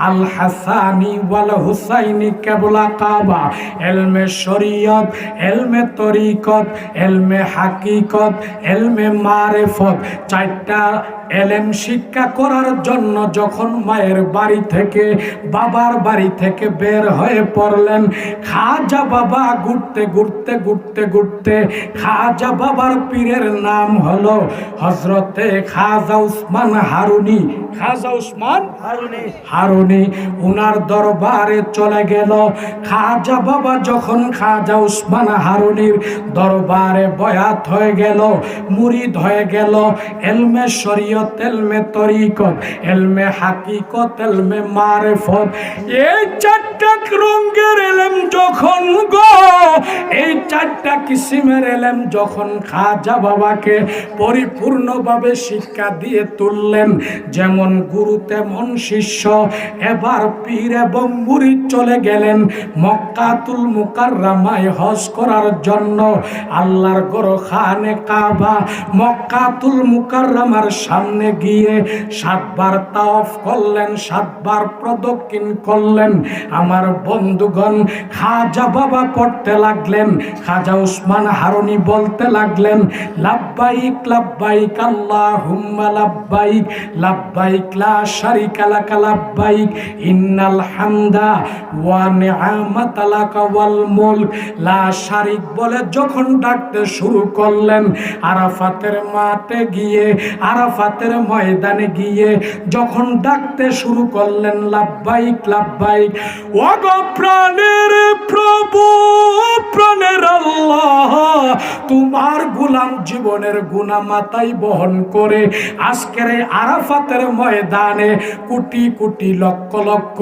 আল হাসানি ওয়াল হুসাইনি কেবলা কাবা ইলমে শরীয়ত ইলমে তরিকত ইলমে হাকিকত ইলমে মারিফত চারটা এলেম শিক্ষা করার জন্য যখন মায়ের বাড়ি থেকে বাবার বাড়ি থেকে বের হয়ে পড়লেন খাজা বাবা ঘুরতে ঘুরতে ঘুরতে ঘুরতে খাজা বাবার পীরের নাম হলো হযরতে খাজা উসমান হারুনি খাজা উসমান হারুনি উনার দরবারে চলে গেল খাজা বাবা যখন খাজা উসমান হারুনির দরবারে বয়াত হয়ে গেল মুরিদ হয়ে গেল ইলমে শরীয়ত ইলমে তরিকত ইলমে হাকিকত ইলমে মারিফত এই চারটা রঙের ইলম যখন গো এই চারটা কিসিমের ইলম যখন খাজা বাবাকে পরিপূর্ণভাবে শিক্ষা দিয়ে তুললেন যেমন গুরু তেমন শিষ্য এবার পীর এবং মুরিদ চলে গেলেন মক্কাতুল মুকাররমায় হজ করার জন্য আল্লাহর ঘর খানে কাবা মক্কাতুল মুকাররমার সামনে গিয়ে 7 বার তাওয়াফ করলেন 7 বার প্রদক্ষিণ করলেন আমার বন্ধুগণ খাজা বাবা পড়তে লাগলেন খাজা উসমান হারুনি বলতে লাগলেন লাব্বাইক লাব্বাইক আল্লাহুম্মা লাব্বাইক লাব্বাইক লা শারিকা লাক লাব্বাইক ইন্নাল হামদা ওয়া নি'মাতা লাক ওয়াল মুলক লা শারিক বলে যখন ডাকতে শুরু করলেন আরাফাতের মাঠে গিয়ে আরাফাতের ময়দানে গিয়ে যখন ডাকতে শুরু করলেন লাব্বাইক লাব্বাইক ওগো প্রাণের প্রভু প্রাণের আল্লাহ তোমার গোলাম জীবনের গুনাহ মাথায় বহন করে আজকের এই আরাফাতের ময়দানে কোটি কোটি লক্ষ লক্ষ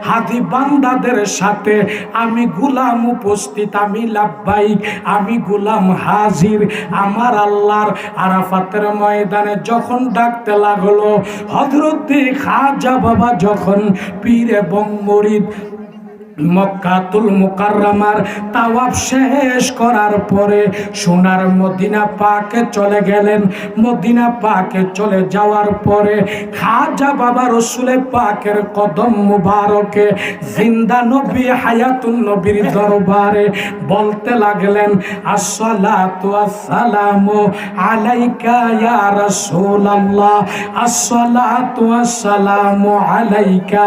হাজি বান্দাদের সাথে আমি গোলাম উপস্থিত, আমি লাব্বাইক, আমি গোলাম হাজির। আমার আল্লাহর আরাফাতের ময়দানে যখন ডাকতে লাগলো, হযরত খাজা বাবা যখন পীর এবং মুরিদ মক্কাতুল মুকাররমার তাওয়াফ শেষ করার পরে সোনার মদিনা পাকে চলে গেলেন। মদিনা পাকে চলে যাওয়ার পরে খাজা বাবা রসুলে পাকের কদম মুবারকে জিন্দা নবী হায়াতুন নবীর দরবারে বলতে লাগলেন, আসসালাতু আসসালামু আলাইকা ইয়া রাসূলুল্লাহ, আসসালাতু আসসালামু আলাইকা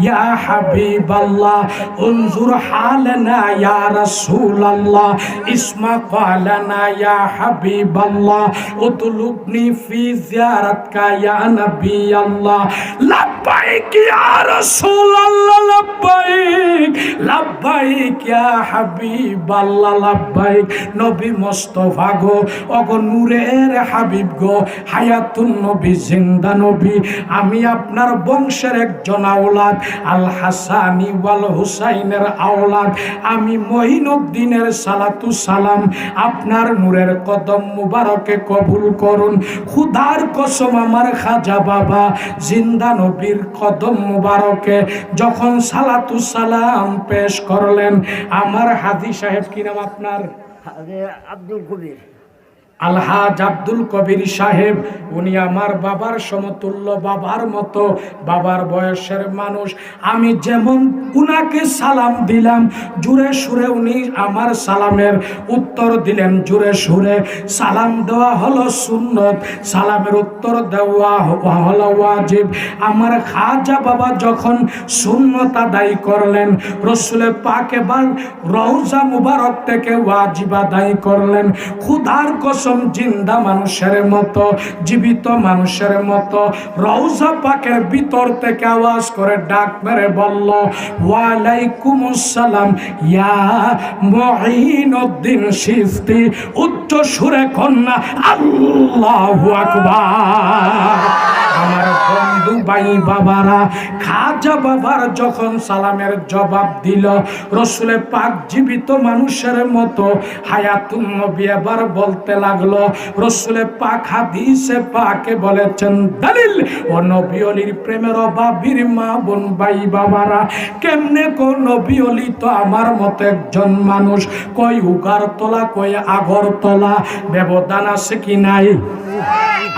ইয়া হাবিবাল্লাহ, انظر حالنا يا رسول الله، اسمع قالنا يا حبيب الله، اطلبني في زيارتك يا نبي الله، لبيك يا رسول الله، لبيك لبيك يا حبيب الله لبيك। নবী মুস্তাফা গো, ওগো নূরের হাবিব গো, হায়াতুন নবী, জিন্দা নবী, আমি আপনার বংশের একজন আওলাদ, আল হাসানি ওয়াল হুসাইনের আওলাদ, আমি মঈনুদ্দিনের সালাতু সালাম আপনার নূরের কদম মুবারকে কবুল করুন। খুদার কসম আমার খাজা বাবা জিন্দা নবীর কদম মুবারকে যখন সালাতু সালাম পেশ করলেন, আমার হাজী সাহেব, কি নাম আপনার? আব্দুল কবির। আলহাজ আব্দুল কবির সাহেব, উনি আমার বাবার সমতুল্য, বাবার মতো, বাবার বয়সের মানুষ। আমি যেমন উনাকে সালাম দিলাম, জুড়ে সুরে উনি আমার সালামের উত্তর দিলেন জুড়ে সুরে। সালাম দেওয়া হলো সুন্নত, সালামের উত্তর দেওয়া হলো ওয়াজিব। আমার খাজা বাবা যখন সুন্নত আদায় করলেন, রসুলে পাক এবার রওজা মুবারক থেকে ওয়াজিব আদায় করলেন। খুদার কসম জিন্দা মানুষের মতো, জীবিত মানুষের মতো রওজা পাকের ভিতর থেকে আওয়াজ করে ডাক মেরে বলল, ওয়ালাইকুমুস সালাম ইয়া মুঈনুদ্দিন চিশতি। উচ্চ সুরে কন্যা আল্লাহু আকবার। আমার বন্ধু ভাই বাবারা, খাজা বাবার যখন সালামের জবাব দিল, রসুলে পাক জীবিত মানুষের মতো হায়াতুন নবী এবার বলতে লাগলো। রসুলে পাক হাদিসে পাকে বলেছেন, দলিল ও নবী ওলির প্রেমের অভাবীর মা বোন ভাই বাবারা, কেমনে কো নবী ওলি তো আমার মতো একজন মানুষ, কই উগার তলা কই আগর তলা, ব্যবধান আছে কি নাই?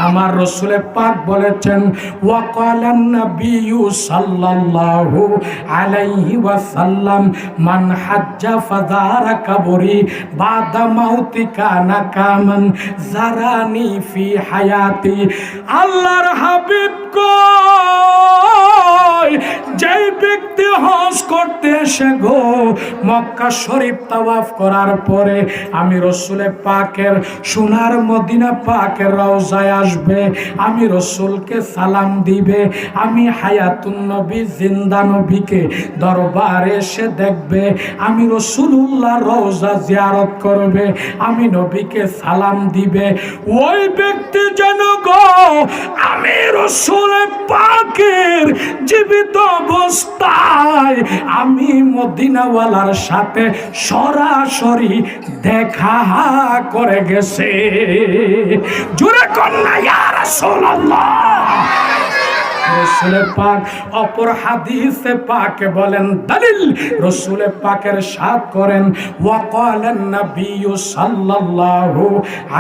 আমার রসুলে পাক বলেছেন, ওয়াকালান নবিয়্যু সাল্লাল্লাহু আলাইহি ওয়াসাল্লাম, মান হাজ্জা ফাযারা কবরি বাদা মাউতি কানা কামান জারানি ফি হায়াতি। আল্লাহর হাবিব কয়, যেই ব্যক্তি হজ করতে এসে গো মক্কা শরীফ তাওয়াফ করার পরে আমি রসুলে পাকের সোনার মদিনা পাকের রওজায় আসবে, আমি রসুলকে সালাম দিবে, আমি হায়াতুন নবী জিন্দা নবীকে দরবারে এসে দেখবে, আমি রসুলুল্লাহ রওজা জিয়ারত করবে, আমি নবীকে সালাম দিবে, ওই ব্যক্তি যেন গো আমি রসুল পাকের জীবিত অবস্থায় আমি মদিনাওয়ালার সাথে সরাসরি দেখা করে গেছে। জোরে কন্যা ইয়া রাসূলুল্লাহ। রসুলে পাক অপর হাদিসে পাকে বলেন, দলিল রসুলে পাকের সাথ করেন, ওয়াকালান নবিয়্যু সাল্লাল্লাহু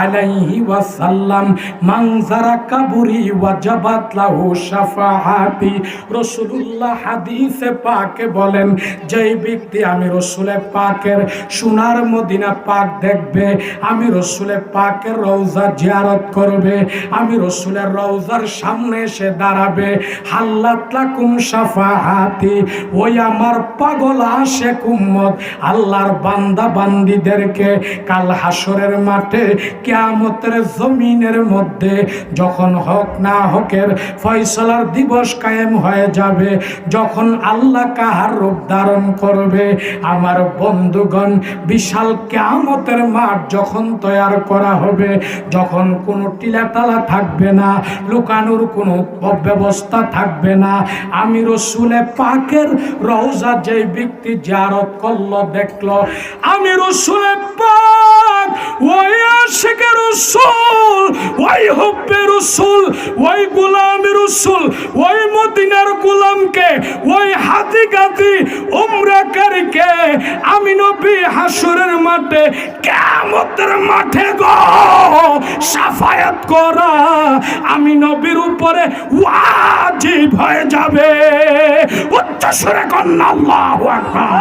আলাইহি ওয়াসাল্লাম, মান যারা কবরি ওয়াজাবাত লাহু শাফাআতি। রাসূলুল্লাহ হাদিসে পাকে বলেন, যেই ব্যক্তি আমি রসুলে পাকের সোনার মদিনা পাক দেখবে, আমি রসুলে পাকের রওজা জিয়ারত করবে, আমি রসুলের রওজার সামনে এসে দাঁড়াবে, হাল্লাত লাকুম শাফাআতি, ওই আমার পাগল আশিক উম্মত আল্লাহর বান্দা বান্দীদেরকে কাল হাসরের মাঠে কিয়ামতের জমিনের মধ্যে যখন হক না হকের ফয়সালার দিবস কায়েম হয়ে যাবে, যখন আল্লাহ কাহার রূপ ধারণ করবে, আমার বন্ধুগণ বিশাল কিয়ামতের মাঠ যখন তৈয়ার করা হবে, যখন কোনো টিলাটালা থাকবে না, লুকানোর কোনো ব্যবস্থা থাকবে না, আমি রসুলে পাকের রওজা যে ব্যক্তি জিয়ারত করলো দেখলো, আমি রসুলে পাক ওই আশিকে রসুল, ওই হুব্বে রসুল, ওই গোলামে রসুল, ওই মদিনার গোলামকে, ওই হাতি গাতি উমরাকারীকে আমি নবী হাসরের মাঠে কিয়ামতের মাঠে গো শাফায়াত করা আমি নবীর উপরে ওয়াজিব হয়ে যাবে। উচ্চ সুরে কন্যা আল্লাহু আকবার।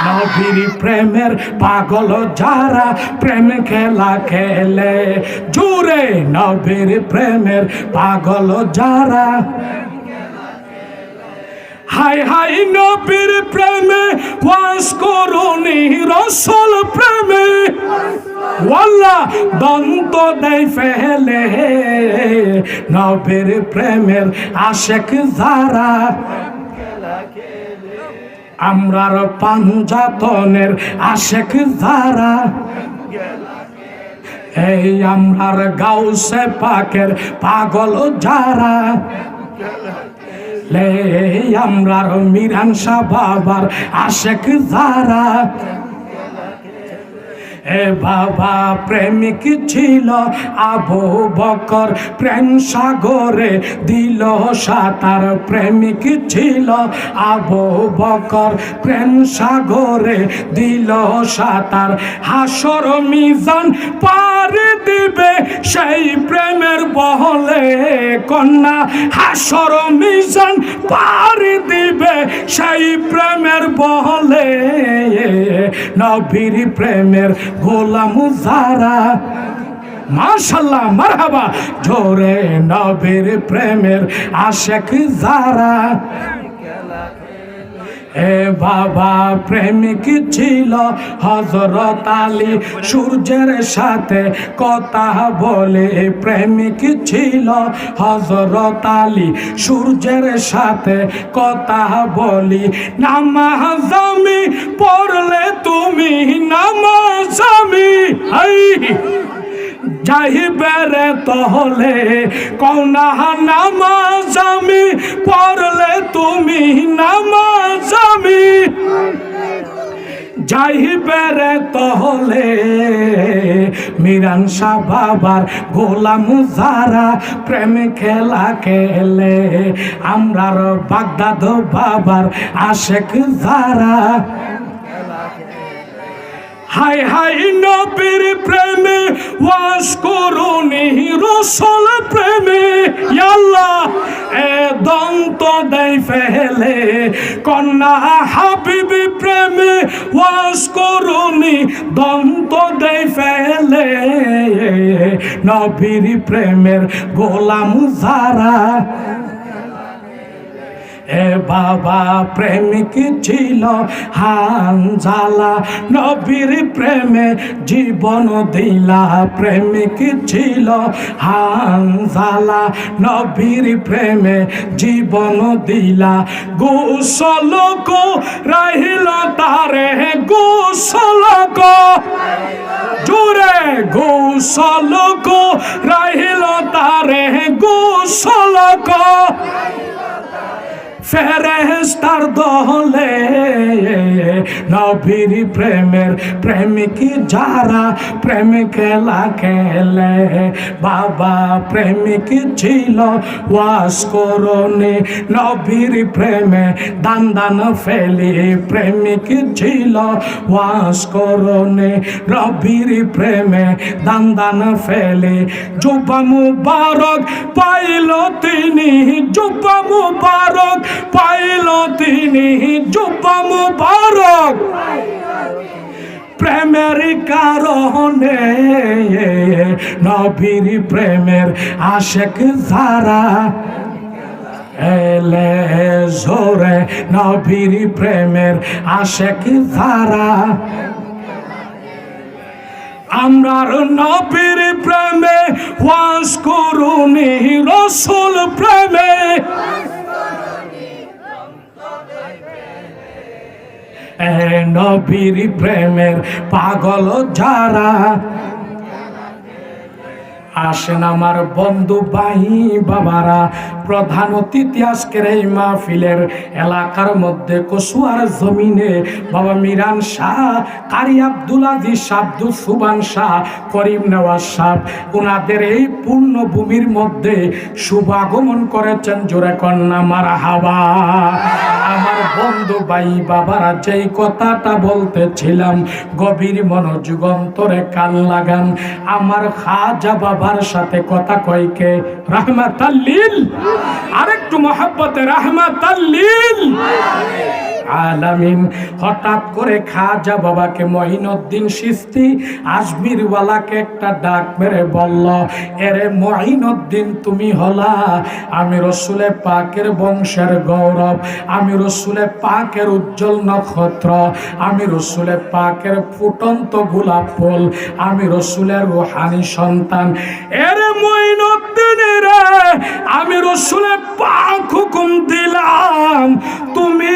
নবীর প্রেমের পাগল যারা প্রেম খেলা খেলে, জুড়ে নবীর প্রেমের পাগল যারা, হাই হাই নবীর প্রেমে ওয়াজ করুনি রসুল প্রেমে, ওয়াল্লাহ দন্ত দেয় ফেলে নবীর প্রেমের আশিক যারা, আমরার পাঞ্জাতনের আশিক যারা, এই আমরার গাউসে পাকের পাগল যারা, লে আমরার মিরান শাহ বাবার আশিক যারা, এ বাবা প্রেমিক ছিল আবু বকর প্রেম সাগরে দিল সাঁতার, প্রেমিক ছিল আবু বকর প্রেম সাগরে দিল সাঁতার, হাসর মিজান পার দিবে সেই প্রেমের বহলে কন্যা, হাসর মিজান পার দিবে সেই প্রেমের বহলে নবীর প্রেমের গোলাম যারা, মাশাআল্লাহ মারহাবা জোরে নবীর প্রেমের আশিক যারা, এ বাবা প্রেমিক ছিল হযরত আলী সূর্যের সাথে কথা বলে, প্রেমিক ছিল হযরত আলী সূর্যের সাথে কথা বলি, নামাজ আমি পড়লে তুমি নামাজ আমি যাইবেরে তহলে কওনা নামাজ আমি পড়লে তুমি নামাজ আমি যাইবেরে তহলে, মিরান শাহ বাবার গোলাম যারা প্রেম খেলা খেলে, আমরার বাগদাদ বাবার আশিক যারা, হাই হাই নবীর প্রেমে ওয়াজ করুনি রসুল প্রেমে, আল্লাহ এ দন্ত দেয় ফেলে কন্যা হাবিবি প্রেমে ওয়াজ করুনি দন্ত দেয় ফেলে নবীর প্রেমের গোলাম যারা, এ বাবা প্রেমিক ছিল হানজালা নবীর প্রেমে জীবন দিলা, প্রেমিক ছিল হানজালা নবীর প্রেমে জীবন দিলা, গোসল কো রাহিল তারে গোসল কো জুড়ে গোসল কো রাহিল তারে গোসল কো, ফেরেশতার দলে নবীর প্রেমের প্রেমিক যারা প্রেম খেলা খেলে, বাবা প্রেমিক ছিল ওয়াজ করনে নবীর প্রেমে দান দান ফেলে, প্রেমিক ছিল ওয়াজ করনে নবীর প্রেমে দান দান ফেলে, জুবা মুবারক পাইল তিনি, জুবা মুবারক পাইল তিনি, জুবা মুবারক প্রেমের কারণে নবীর প্রেমের আশিক যারা, এলে জোরে নবীর প্রেমের আশেক যারা, আমরার নবীর প্রেমে ওয়াজ করুনি রাসূল প্রেমে, এ নবীর প্রেমের পাগল যারা, আসেন আমার বন্ধু ভাই বাবারা। প্রধান অতিথি আজকের এই মাহফিলের এলাকার মধ্যে কসুয়ার জমিনে বাবা মিরান শাহ, কারি আব্দুল আজিজ, আব্দুল সুবান শাহ, করিম নেওয়াজ সাহেব, ওনাদের এই পূর্ণ ভূমির মধ্যে শুভাগমন করেছেন। জোরে কন্যা মারহাবা। আমার বন্ধু ভাই বাবারা, যেই কথাটা বলতেছিলাম গভীর মনোযোগ অন্তরে কান লাগান। আমার খাজা বাবার সাথে কথা কয়কে রাহমাতাল্লিল, আরেকটু মহব্বতে রাহমাতাল্লিল আলামিন। হঠাৎ করে খাজা বাবাকে মঈনুদ্দিন চিশতি আজমির ওয়ালাকে একটা ডাক মেরে বলল, এরে মঈনুদ্দিন, তুমি হলা আমি রসুলে পাকের বংশের গৌরব, আমি রসুলে পাকের উজ্জ্বল নক্ষত্র, আমি রসুলে পাকের ফুটন্ত গোলাপ ফুল, আমি রসুলের রুহানি সন্তান। এরে মঈনুদ্দিনের, আমি রসুলে পাক হুকুম দিলাম তুমি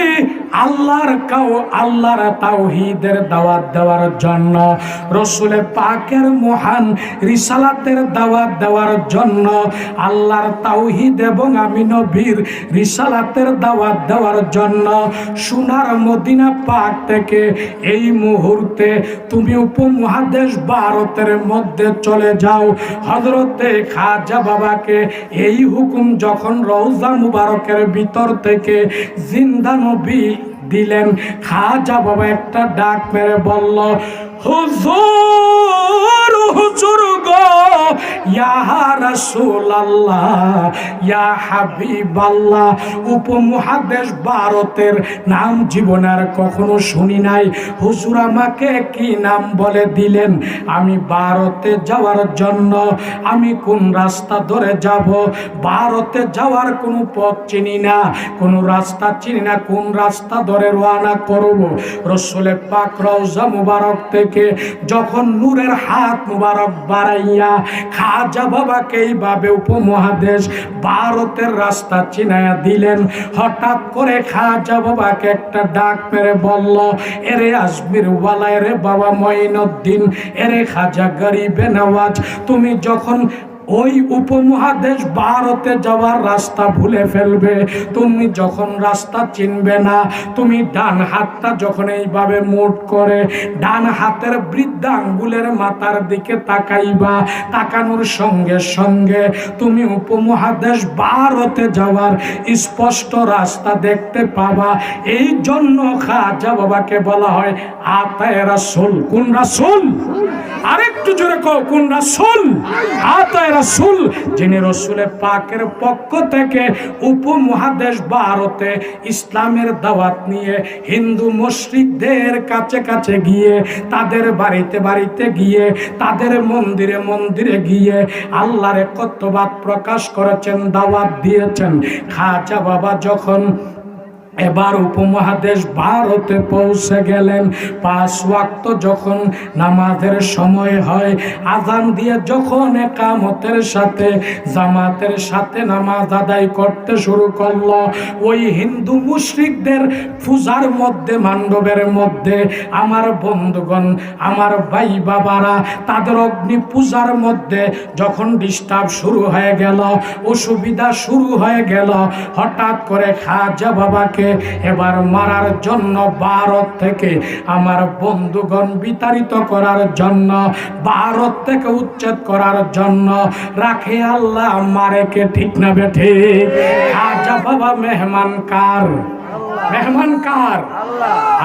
আল্লাহর তাওহীদের দাওয়াত দেওয়ার জন্য, রসুলে পাকের মহান রিসালাতের দাওয়াত দেওয়ার জন্য, আল্লাহর তাওহীদ এবং আমি নবীর রিসালাতের দাওয়াত দেওয়ার জন্য সোনার মদিনা পাক থেকে এই মুহূর্তে তুমি উপমহাদেশ ভারতের মধ্যে চলে যাও। হযরতে খাজা বাবাকে এই হুকুম যখন রওজা মুবারকের ভিতর থেকে জিন্দা নবী দিলেন, খাজা বাবা একটা ডাক মেরে বলল, হুজুর হুজুর গো, ইয়া রাসূলুল্লাহ, ইয়া হাবিবাল্লাহ। উপমহাদেশ ভারতের নাম জীবনে আর কখনো শুনি নাই, হুজুর আমাকে কি নাম বলে দিলেন? আমি ভারতে যাওয়ার জন্য আমি কোন রাস্তা ধরে যাব? ভারতে যাওয়ার কোনো পথ চিনি না, কোনো রাস্তা চিনি না, কোন রাস্তা ধরে রওনা করব? রসুলে পাক রওজা মুবারক থেকে যখন নূরের হাত মুবারক বাড়াইয়া খাজা বাবাকে এইভাবে উপমহাদেশ ভারতের রাস্তা চিনাইয়া দিলেন, হঠাৎ করে খাজা বাবাকে একটা ডাক মেরে বলল, এরে আজমির ওয়ালা, এরে বাবা মঈনুদ্দিন, এরে খাজা গরিবে নওয়াজ, তুমি যখন ওই উপমহাদেশ ভারতে যাওয়ার রাস্তা ভুলে ফেলবে, তুমি যখন রাস্তা চিনবে না, তুমি ডান হাতটা যখন এইভাবে মুঠ করে ডান হাতের বৃদ্ধা আঙ্গুলের মাথার দিকে তাকাইবা, তাকানোর সঙ্গে সঙ্গে তুমি উপমহাদেশ ভারতে যাওয়ার স্পষ্ট রাস্তা দেখতে পাবা। এই জন্য খাজা বাবাকে বলা হয় আতায়ে রাসূল। কোন রাসূল? আরেকটু জোরে কও, কোন রাসূল? আতায়ে রাসূল, যিনি রসুলে পাকের পক্ষ থেকে উপমহাদেশ ভারতে ইসলামের দাওয়াত নিয়ে হিন্দু মুশরিকদের কাছে কাছে গিয়ে, তাদের বাড়িতে বাড়িতে গিয়ে, তাদের মন্দিরে মন্দিরে গিয়ে আল্লাহর একত্ববাদ প্রকাশ করেছেন, দাওয়াত দিয়েছেন। খাজা বাবা যখন এবার উপমহাদেশ ভারতে পৌঁছে গেলেন, 5 ওয়াক্ত যখন নামাজের সময় হয়, আযান দিয়ে যখন একামতের সাথে জামাতের সাথে নামাজ আদায় করতে শুরু করলো, ওই হিন্দু মুশরিকদের পূজার মধ্যে, মণ্ডপের মধ্যে আমার বন্ধুগণ, আমার ভাই বাবারা, তাদের অগ্নি পূজার মধ্যে যখন ডিস্টার্ব শুরু হয়ে গেল, অসুবিধা শুরু হয়ে গেল, হঠাৎ করে খাজা বাবাকে এবার মারার জন্য ভারত থেকে আমার বন্ধুগণ বিতাড়িত করার জন্য, ভারত থেকে উচ্ছেদ করার জন্য রাখে আল্লাহ, মারে কে? ঠিক না বেঠে? খাজা বাবা মেহমান কার? মেহমান কার?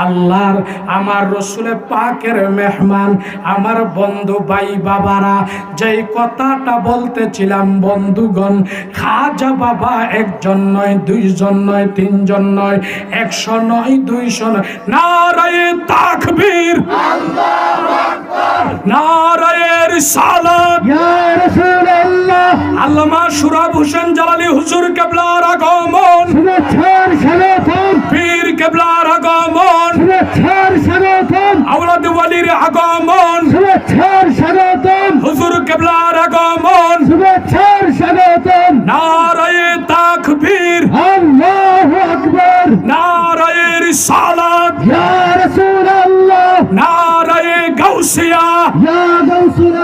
আল্লাহর। আমার রসুলে পাকের মেহমান। আমার বন্ধু ভাই বাবারা, যেই কথাটা বলতেছিলাম বন্ধুগণ, খাজা বাবা একজন নয়, 2 জন নয়, 3 জন নয়, 100 নয়, 200 নয়। নারায়ে তাকবীর, আল্লাহু আকবার, নারায়ে রিসালাত, ইয়া রাসূলুল্লাহ, আল্লামা সুরাব হোসেন জালালি হুজুর কেবলার আগমন, শুভেচ্ছার স্বাগতম, পীর কেবলার আগমন, শুভেচ্ছার স্বাগতম, আওলাদ ওয়ালির আগমন, শুভেচ্ছার স্বাগতম, হুজুর কেবলার আগমন, শুভেচ্ছার স্বাগতম। নারায়ে তাকবীর, আল্লাহু আকবার, নারায়ে রিসালাত, ইয়া রাসূলুল্লাহ, নারায়ে গাউসিয়া। ইয়া গাউসুল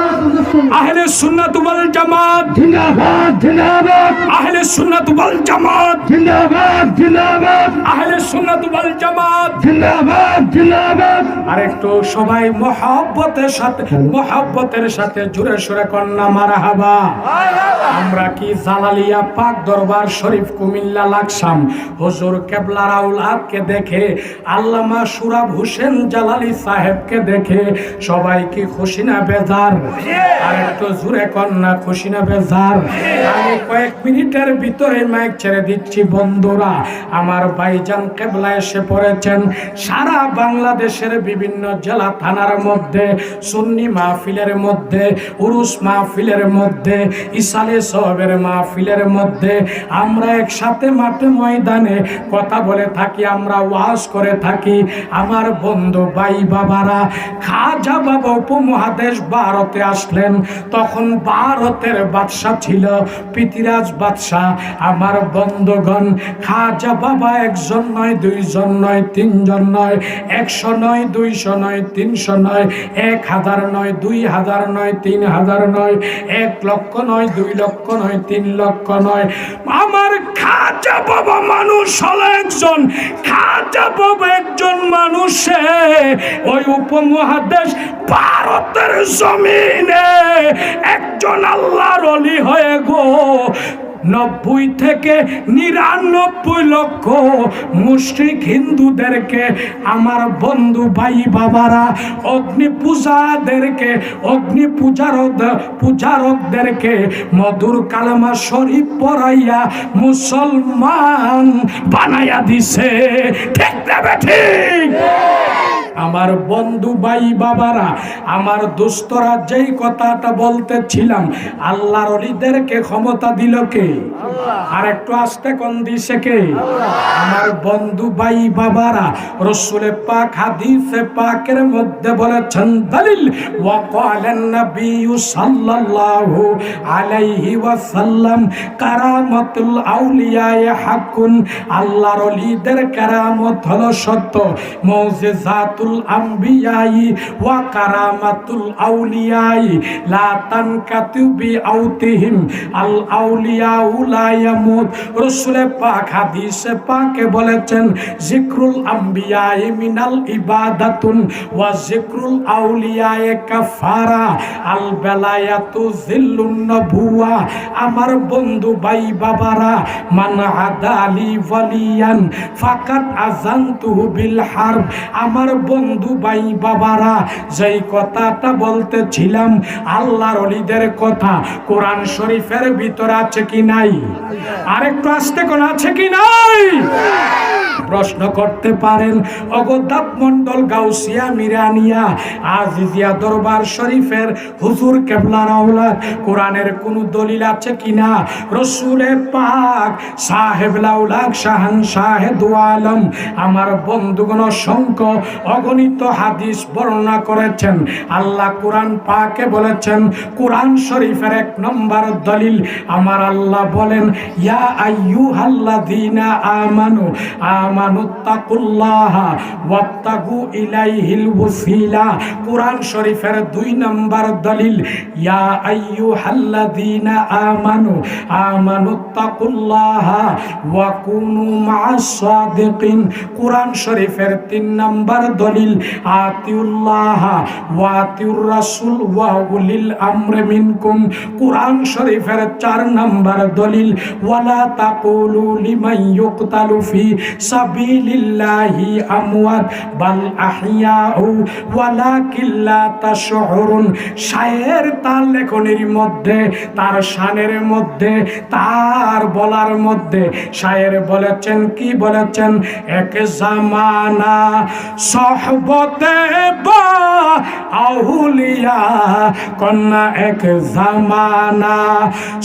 আহলে সুন্নাত ওয়াল জামাত, জিন্দাবাদ, জিন্দাবাদ, আহলে সুন্নাত ওয়াল জামাত, জিন্দাবাদ, জিন্দাবাদ, আহলে সুন্নাত ওয়াল জামাত। জিন্দাবাদ, জিন্দাবাদ। আর একটু সবাই মহব্বতের সাথে জুড়ে সুরে কন্যা মারহাবা। আমরা কি জালালিয়া পাক দরবার শরীফ কুমিল্লা লাকসাম হুজুর কেবলার আউলাদকে দেখে, আল্লামা সুরাব হোসেন জালালি সাহেবকে দেখে সবাই কি খুশি না বেজার? আর একটু জুড়ে কন্যা খুশি না বেজার? আমি কয়েক মিনিটের ভিতরে মাইক ছেড়ে দিচ্ছি বন্ধুরা। আমার ভাইজান কেবলা এসে পড়েছেন। সারা বাংলাদেশের বিভিন্ন জেলা থানার মধ্যে, সুন্নি মাহফিলের মধ্যে, উরুস মাহফিলের মধ্যে, ইসালে সহবের মাহফিলের মধ্যে আমরা একসাথে মাঠে ময়দানে কথা বলে থাকি, আমরা ওয়াজ করে থাকি। আমার বন্ধু ভাই বাবারা, খাজা বাবা উপমহাদেশ ভারতে আসলেন, তখন ভারতের বাদশা ছিল পৃথিরাজ বাদশা। আমার বন্ধুগণ, খাজা বাবা একজন নয়, দুইজন নয়, তিনজন নয়, 100 নয়, 200 নয়, 300 নয়, 1000 নয়, 2000 নয়, 3000 নয়, 1 লক্ষ নয়, 2 লক্ষ নয়, 3 লক্ষ নয়। আমার খাজা বাবা মানুষ হলো একজন। খাজা বাবা একজন মানুষে ওই উপমহাদেশ ভারতের জমিনে একজন আল্লাহর ওলি হয়ে গো 90 থেকে 99 লক্ষ মুশরিক হিন্দুদেরকে, আমার বন্ধু ভাই বাবারা, অগ্নি পূজারকদেরকে মধুর কালেমা শরীফ পড়াইয়া মুসলমান বানাইয়া দিছে। ঠিক না ঠিক? আমার বন্ধু ভাই বাবারা, আমার দোস্তরা, যেই কথাটা বলতেছিলাম, আল্লাহর ওলিদেরকে ক্ষমতা দিল কে? আর একটু আস্তে কোন দিছে কে? আমার বন্ধু ভাই বাবারা, রাসূলে পাক হাদিসে পাকের মধ্যে বলেছেন, দলিল ওয়াকালান নবী সাল্লাল্লাহু আলাইহি ওয়াসাল্লাম, কারামাতুল আউলিয়া হাকুন। আল্লাহর ওলিদের কারামত হলো সত্য, মুজিজাতুল আম্বিয়াই ওয়া কারামাতুল আউলিয়াই লা তানকাতু বিআউতিহিম আল আউলিয়া লা ইয়ামুত। রাসূলে পাক হাদিসে পাকে বলেছেন, যিকরুল আম্বিয়াই মিনাল ইবাদাতুন ওয়া যিকরুল আউলিয়াই কাফারা আল বেলায়াতু জিল্লুন নবুয়া। আমার বন্ধু ভাই বাবারা, মান আদালি ওয়ালিয়ান ফাকাত আযানতুহু বিল হারব। আমার বন্ধু ভাই বাবারা, যেই কথাটা বলতেছিলাম, আল্লাহর ওলিদের কথা কোরআন শরীফের ভিতরে আছে কি নাই? আরেকটু আস্তে কোন আছে কি নাই? প্রশ্ন করতে পারেন, অগদাব মন্ডল, গাউসিয়া, মিরানিয়া, আজিজিয়া দরবার শরীফের হুজুর কেবলার আওলাদ, কোরআনের কোন দলিল আছে কিনা? রসুলে পাক সাহেব লাউলাক শাহান শাহেদ আলম, আমার বন্ধুগণ, অসংখ্য অগণিত হাদিস বর্ণনা করেছেন। আল্লাহ কোরআন পাকে বলেছেন, কোরআন শরীফের 1 নম্বর দলিল, আমার আল্লাহ বলেন, ইয়া আইয়ুহাল্লাযীনা আমানু আমানুত্তাকুল্লাহা ওয়াত্তাকু ইলাইহিল ওয়াসিলা। কোরআন শরীফের 2 নম্বর দলিল, ইয়া আইয়ুহাল্লাযীনা আমানু আমানুত্তাকুল্লাহা ওয়া কুনু মা'আস সাদিকিন। কোরআন শরীফের 3 নম্বর দলিল, আতিউল্লাহা ওয়া আতিউর রাসূল ওয়া উলিল আমরি মিনকুম। কোরআন শরীফের 4 নম্বর দলিল, ওয়ালা তাকুলু লিমান ইউকতালু ফি সাবিলিল্লাহি আমওয়াত বাল আহইয়াউ ওয়ালাকিন লা তাশউরুন। শায়ের তার লেখনের মধ্যে, তার শানের মধ্যে, তার বলার মধ্যে শায়ের বলেছেন, কি বলেছেন? এক জামানা সহবতে বা আউলিয়া কন্যা এক জামানা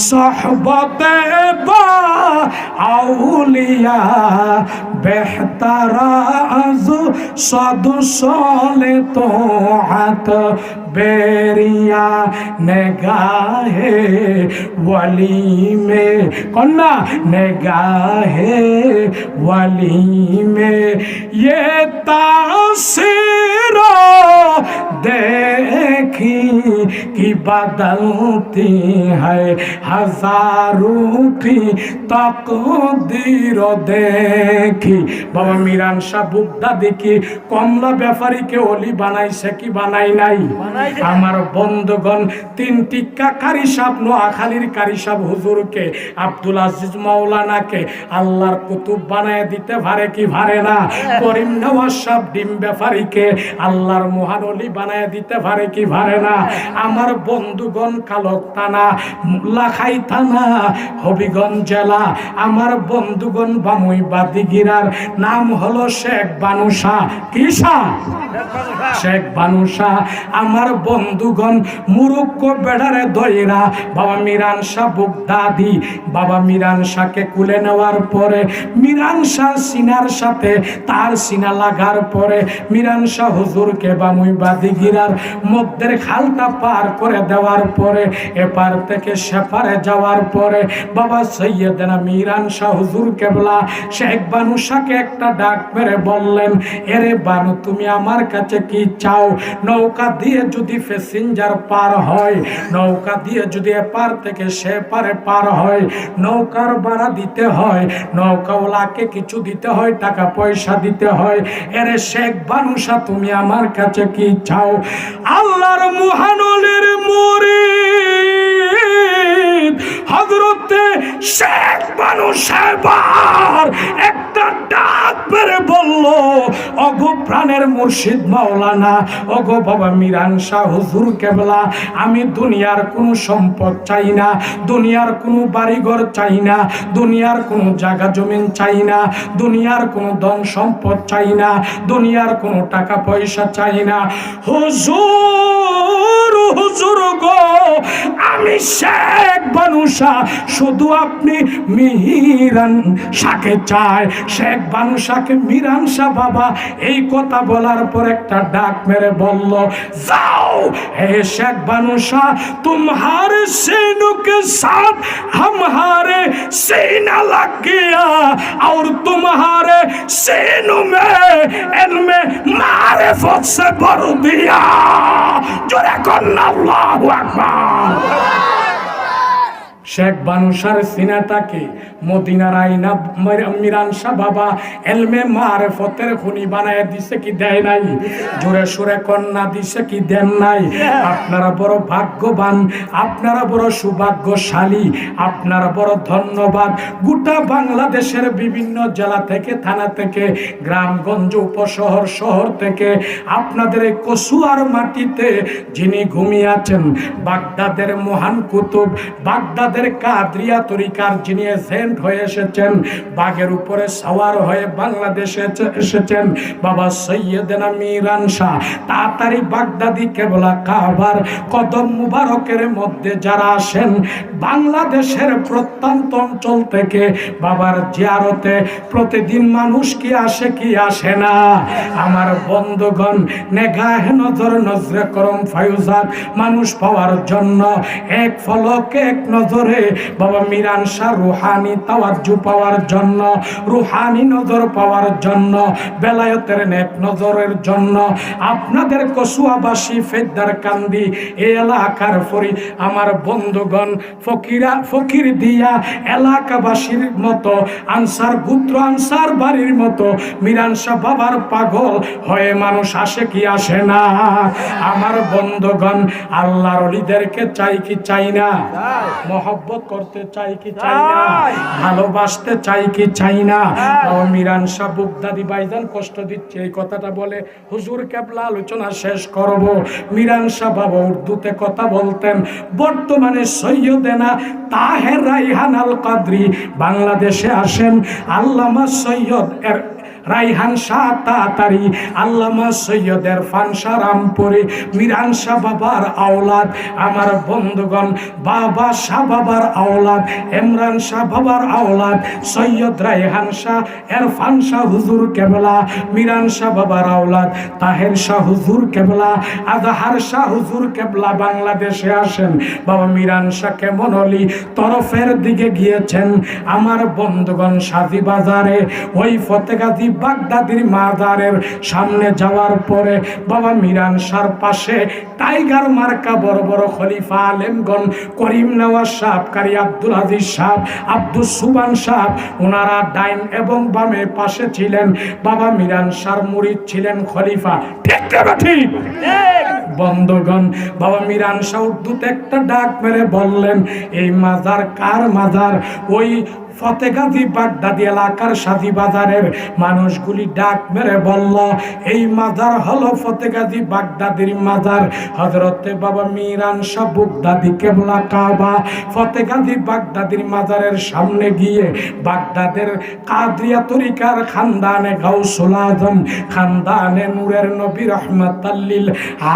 সোহবতে বা আউলিয়া বেহতারা আজু সদু সলে তো হাত বেরিয়া নেগাহে ওয়ালি মে কন্যা নেগাহে ওয়ালি মে ये तासीर देखी कि बदलती है हजारों की तकदीर देखी बाबा मीरान शाह बुगदा देखी कमला ব্যাপারী কে ওলি বানাইছে কি বানাই নাই আমার বন্ধুগণ তিন টিক্কা কারি সাহেব নোয়াখালীর কারি সাহেব হুজুরকে আব্দুল আজিজ মাওলানাকে আল্লাহর কুতুব বানায় দিতে পারে কি পারে না করিম নওয়াজ সাহেব ডিম ব্যাপারীকে আল্লাহর মহান ওলি বানায় দিতে পারে কি পারে না আমার বন্ধুগণ কালক থানা লাখাই থানা হবিগঞ্জ জেলা আমার বন্ধুগণ বামুই বাদিগিরার নাম হলো শেখ বানুশা কিসা শেখ বানুশা আমার বন্ধুগণ মুরুক্ক বেড়ারে দইরা বাবা মিরান শাহ বুগদাদি বাবা মিরান শাহকে কুলে নেওয়ার পরে মিরান শাহ সিনার সাথে তার সিনা লাগার পরে মিরান শাহ হুজুরকে বামুই বাদিগিরার মধ্যের খালটা পার করে দেওয়ার পরে এপার থেকে সেপারে যাওয়ার পরে বাবা সৈয়দনা মিরান শাহ হুজুর কেবলা শেখ বানুশাকে একটা ডাক মেরে বললেন এরে বানু তুমি আমার কাছে কি চাও নৌকা দিয়ে যদি প্যাসেঞ্জার পার হয় নৌকা দিয়ে যদি এপার থেকে সেপারে পার হয় নৌকার ভাড়া দিতে হয় নৌকাওয়ালাকে কিছু দিতে হয় টাকা পয়সা দিতে হয় এরে শেখ বানুশা তুমি আমার কাছে কি চাও আল্লাহর মহানলের মুরিদ হযরতে শেখ বানুশা একটা ডাক মেরে বলল ওগো প্রাণের মুর্শিদ মাওলানা ওগো বাবা মিরান শাহ হুজুর কেবলা আমি দুনিয়ার কোনো সম্পদ চাই না দুনিয়ার কোনো বাড়িঘর চাই না দুনিয়ার কোনো জায়গা জমিন চাই না দুনিয়ার কোনো ধন সম্পদ চাই না দুনিয়ার কোনো টাকা পয়সা চাই না হুজুর হুজুর গো আমি শেখ বানুশা শুধু আপনি মিরান শাহকে চাই শেখ বানুশাকে মিরান শাহ বাবা এই কথা বলার পর একটা ডাক মেরে বলল যাও হে শেখ बानुशाह तुम्हारे सीनों के साथ हमारे सीना लग गया और तुम्हारे सीनों में इनमें मारिफत से भर दिया जोरे कौन अल्लाहु अकबर শেখ বানুশার সিনাটাকে মদিনার আইনা মিরান শাহ বাবা এলমে মারিফতের খনি বানায় দিছে কি দেয় নাই জোরে সুরে কন্যা দিছে কি দেন নাই আপনারা বড় ভাগ্যবান আপনারা বড় সৌভাগ্যশালী আপনারা বড় ধন্যবাদ গোটা বাংলাদেশের বিভিন্ন জেলা থেকে থানা থেকে গ্রামগঞ্জ উপশহর শহর থেকে আপনাদের এই কসুয়ার মাটিতে যিনি ঘুমিয়ে আছেন বাগদাদের মহান কুতুব বাগদাদ কাদরিয়া তরিকার যিনি এজেন্ট হয়ে এসেছেন বাগের উপরে সওয়ার হয়ে বাংলাদেশে এসেছেন বাবা সৈয়দনা মিরান শাহ তাড়াতাড়ি বাগদাদি কেবলা কাবার কদম মুবারকের মধ্যে যারা আসেন বাংলাদেশের প্রত্যন্ত অঞ্চল থেকে বাবার জিয়ারতে প্রতিদিন মানুষ কি আসে কি আসে না আমার বন্ধুগণ নেগাহে নজর নজরে করম ফায়ুজাত মানুষ পাওয়ার জন্য এক ফলকে এক নজর বাবা মিরান শাহ রুহানি তাওয়াজ্জু পাওয়ার জন্য রুহানি নজর পাওয়ার জন্য বেলায়েতের নেক নজরের জন্য আপনাদের কসুয়াবাসী ফেদ্দারকান্দি এই এলাকার ফরি আমার বন্ধুগণ ফকির দিয়া এলাকাবাসীর মতো আনসার পুত্র আনসার বাড়ির মতো মিরান শাহ বাবার পাগল হয়ে মানুষ আসে কি আসে না আমার বন্ধুগণ আল্লাহর ওলিদেরকে চাই কি চাই না মহব্বত করতে চাই কি চাই না ভালোবাসতে চাই কি চাই না ও মিরান শাহ বুগদাদি ভাইজান কষ্ট দিচ্ছে এই কথাটা বলে হুজুর কেবলা আলোচনা শেষ করব মিরান শাহ বাবা উর্দুতে কথা বলতেন বর্তমানে সৈয়দেনা তাহের রাইহান আল কাদরি বাংলাদেশে আসেন আল্লামা সৈয়দ রাইহান শাহ তাতারি, আল্লামা সৈয়দের ফানসা রামপুরি, মিরান শাহ বাবার আওলাদ, আমার বন্ধুগণ বাবা শাহ বাবার আওলাদ, ইমরান শাহ বাবার আওলাদ, সৈয়দ রাইহান শাহ এরফান শাহ হুজুর কেবলা, মিরান শাহ বাবার আওলাদ, তাহের শাহ হুজুর কেবলা, আজহার শাহ হুজুর কেবলা বাংলাদেশে আসেন। বাবা মিরান শাহ কেমন অলি তরফের দিকে গিয়েছেন। আমার বন্ধুগণ সাজি বাজারে ওই ফতেগাজী বাগদাদির মাজারের সামনে যাওয়ার পরে বাবা মিরান শাহর পাশে টাইগার মার্কা বড় বড় খলিফা আলেমগণ, করিম নওয়াজ সাহেব, কারি আব্দুল আজিজ সাহেব, আব্দুল সুবান সাহেব, ওনারা ডাইন এবং বামে পাশে ছিলেন। বাবা মিরান শাহর মুরিদ ছিলেন খলিফা। ঠিক না ঠিক? বন্ধুগণ বাবা মিরান শাহ উর্দুতে একটা ডাক মেরে বললেন, এই মাজার কার মাজার? ওই ফতেগাজী বাগদাদি এলাকার সাজি বাজারের মানুষগুলি ডাক মেরে বলল, এই মাজার হলো ফতেগাজী বাগদাদির মাজার। হযরতে বাবা মিরান শাহ বাগদাদি কেবলা কাবা ফতেগাজী বাগদাদির মাজারের সামনে গিয়ে বাগদাদের কাদরিয়া তরিকার খানদানে গাউসুল আজম, খানদানে নূরের নবী রহমাতাল লিল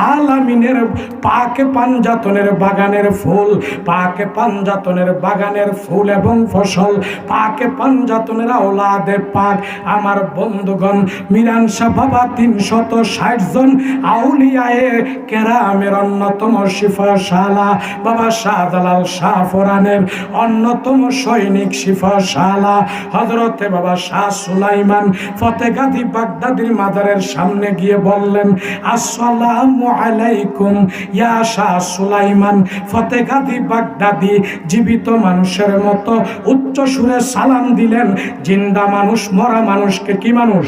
আলামিনের পাকে পাঞ্জাতনের বাগানের ফুল, পাকে পাঞ্জাতনের বাগানের ফুল এবং ফসল, পাকে পাঞ্জাতনের আওলাদে পাক। আমার বন্ধুগণ মিরান শাহ বাবা 360 জন আউলিয়ায়ে কেরামের অন্যতম শিফাশালা, বাবা শাহজালাল শাহ ফরানের অন্যতম সৈনিক শিফাশালা হযরতে বাবা শাহ সুলাইমান ফতেগাজী বাগদাদির মাজারের সামনে গিয়ে বললেন, আসসালামু আলাইকুম ইয়া শাহ সুলাইমান। ফতেগাজী বাগদাদি জীবিত মানুষের মতো উচ্চ সুরে সালাম দিলেন। জিন্দা মানুষ মরা মানুষকে কি মানুষ?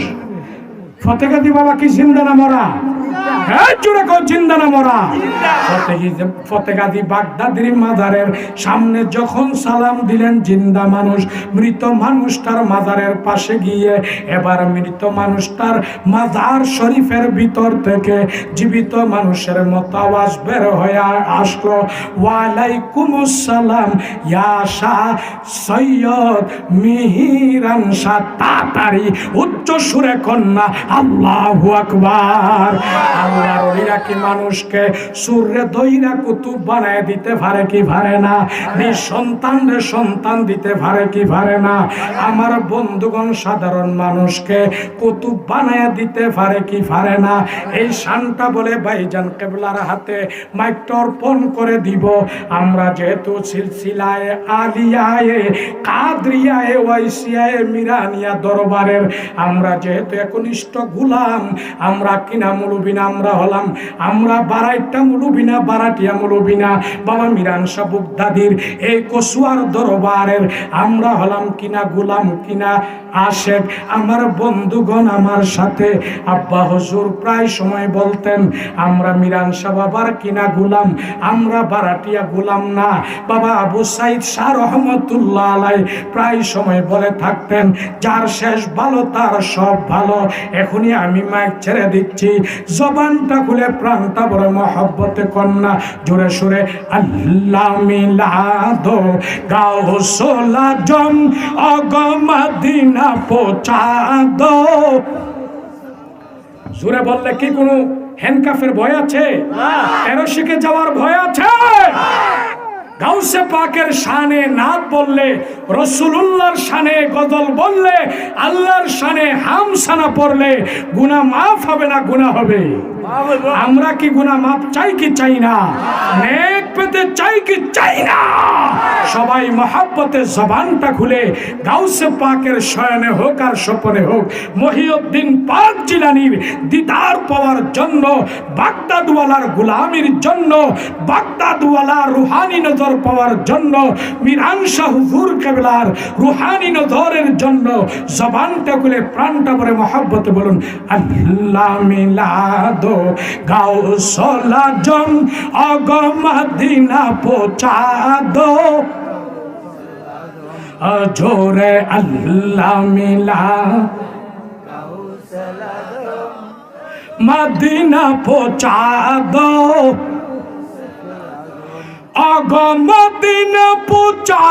ফতেগাজী বাবা কি জিন্দা না মরা? হ্যাঁ জোরে কও, জিন্দা না মরা? ফতেগাজী বাগদাদির মাজারের সামনে যখন সালাম দিলেন জিন্দা মানুষ, মৃত মানুষটার মাজারের পাশে গিয়ে এবার মৃত মানুষটার মাজার শরীফের ভিতর থেকে জীবিত মানুষের মতো আওয়াজ বের হয়ে আসলো, ওয়ালাইকুমুস সালাম ইয়া শাহ সৈয়দ মিহিরান শাহ তাতারি। উচ্চ সুরে কন্যা আল্লাহু আকবার। আল্লাহর ওলিরা কি মানুষকে সুরে দইরা কুতুব বানায় দিতে পারে কি পারে না? নিঃসন্তানরে সন্তান দিতে পারে কি পারে না? আমার বন্ধুগণ সাধারণ মানুষকে কুতুব বানায় দিতে পারে কি পারে না? এই শানটা বলে ভাইজান কেবলার হাতে মাইকটা অর্পণ করে দিব। আমরা যেহেতু সিলসিলায় আলিয়ায়ে কাদরিয়ায়ে ওয়াইসিয়ায়ে মিরানিয়া দরবারের আমরা যেহেতু একনিষ্ঠ গোলাম, আমরা কিনা মুলুবিনা আমরা হলাম, আমরা বারাইটা মুলুবিনা বারাটিয়া মুলুবিনা বাবা মিরান শাহ বাগদাদির এই কসুয়ার দরবারের আমরা হলাম কিনা গোলাম, কিনা আশেক। আমার বন্ধুগণ আমার সাথে আব্বা হুজুর প্রায় সময় বলতেন, আমরা মিরান শাহ বাবার কিনা গোলাম, আমরা বারাটিয়া গোলাম না। বাবা আবু সাইদ শাহ রহমতুল্লাহ আলাই প্রায় সময় বলে থাকতেন, যার শেষ ভালো তার সব ভালো। এখনই আমি মাইক ছেড়ে দিচ্ছি, জবানটা খুলে প্রাণটা বড় মহব্বতে কন্যা জোরে সুরে আল্লাহ মিলাদো গাউসুল আজম অগমাদিনা পৌঁছাদো। জোরে বললে কি কোনো হ্যান্ডকাফের ভয় আছে? তেরো শিখে যাওয়ার ভয় আছে? গাউসে পাকের শানে নাত বললে, রাসূলুল্লাহর শানে গজল বললে, আল্লাহর শানে হামসানা পড়লে গুনাহ মাফ হবে না? গুনাহ হবে। আমরা কি গুনাহ মাফ চাই কি চাই না? নেক পেতে চাই কি চাই না? সবাই মহব্বতে জবানটা খুলে গাউসে পাকের শয়নে হোক আর স্বপনে হোক মহিউদ্দিন পাক জিলানীর দিদার পাওয়ার জন্য, বাগদাদওয়ালার গোলামির জন্য, বাগদাদওয়ালার রুহানি নজর পাওয়ার জন্য, মিরান শাহ হুজুর কেবলার রুহানি নজরের জন্য জবানটা খুলে প্রাণটা ভরে মহব্বতে বলুন আল্লাহ মিলাদো গাউসুল আজম অগমাদিনা পৌঁছাদো। জোরে আল্লাহ মিলা মদিনা পৌঁছাদো। অগমদিনা পৌঁছা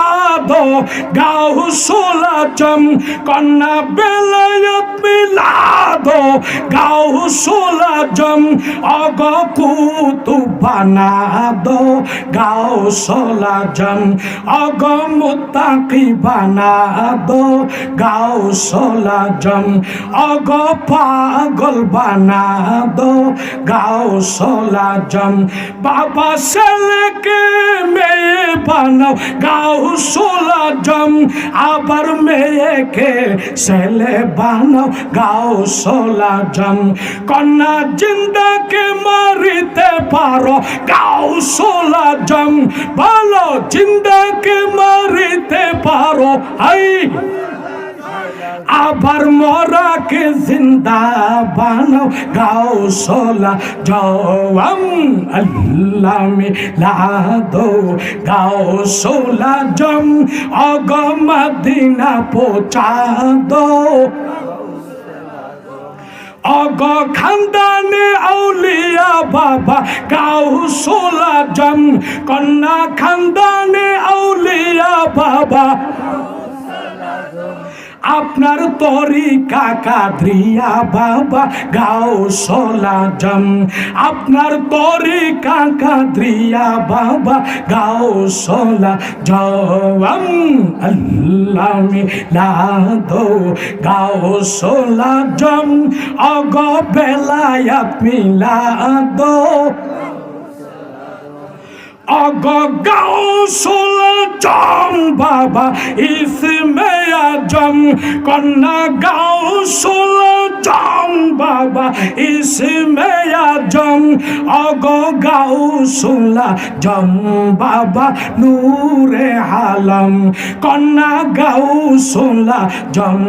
দো গাউসুল আজম কন্যা বেলায়েত মিলা দো গাউসুল আজম অগ কুতুব বানা দো গাউসুল আজম অগ মুত্তাকি বানা দো গাউসুল আজম অগ পাগল বানা দো গাউসুল আজম বাবা ছেলেকে মেয়ে বানাও গাউসুল আজম আবার মেয়েকে ছেলে বানাও গাউসুল আজম কন্যা জিন্দাকে মারিতে পারো গাউসুল আজম বলো জিন্দাকে মারিতে পারো আই আবার মরাকে জিন্দা বানাও গাউসুল আজম আল্লাহ মিলা দো গাউসুল আজম অগ মদিনা পৌঁছা দো অগ খানদানে আউলিয়া বাবা গাউসুল আজম কন্যা খানদানে আউলিয়া বাবা আপনার তরিকা কাদরিয়া বাবা গাউসুল আজম আপনার তরিকা কাদরিয়া বাবা গাউসুল আজম আল্লাহ মিলা দো গাউসুল আজম অগ বেলায়েত মিলা দো অগ গাউসুল আজম বাবা ইসমে আজম কন্যা গাউসুল আজম বাবা ইসমে আজম অগ গাউসুল আজম বাবা নূরে আলম কন্যা গাউসুল আজম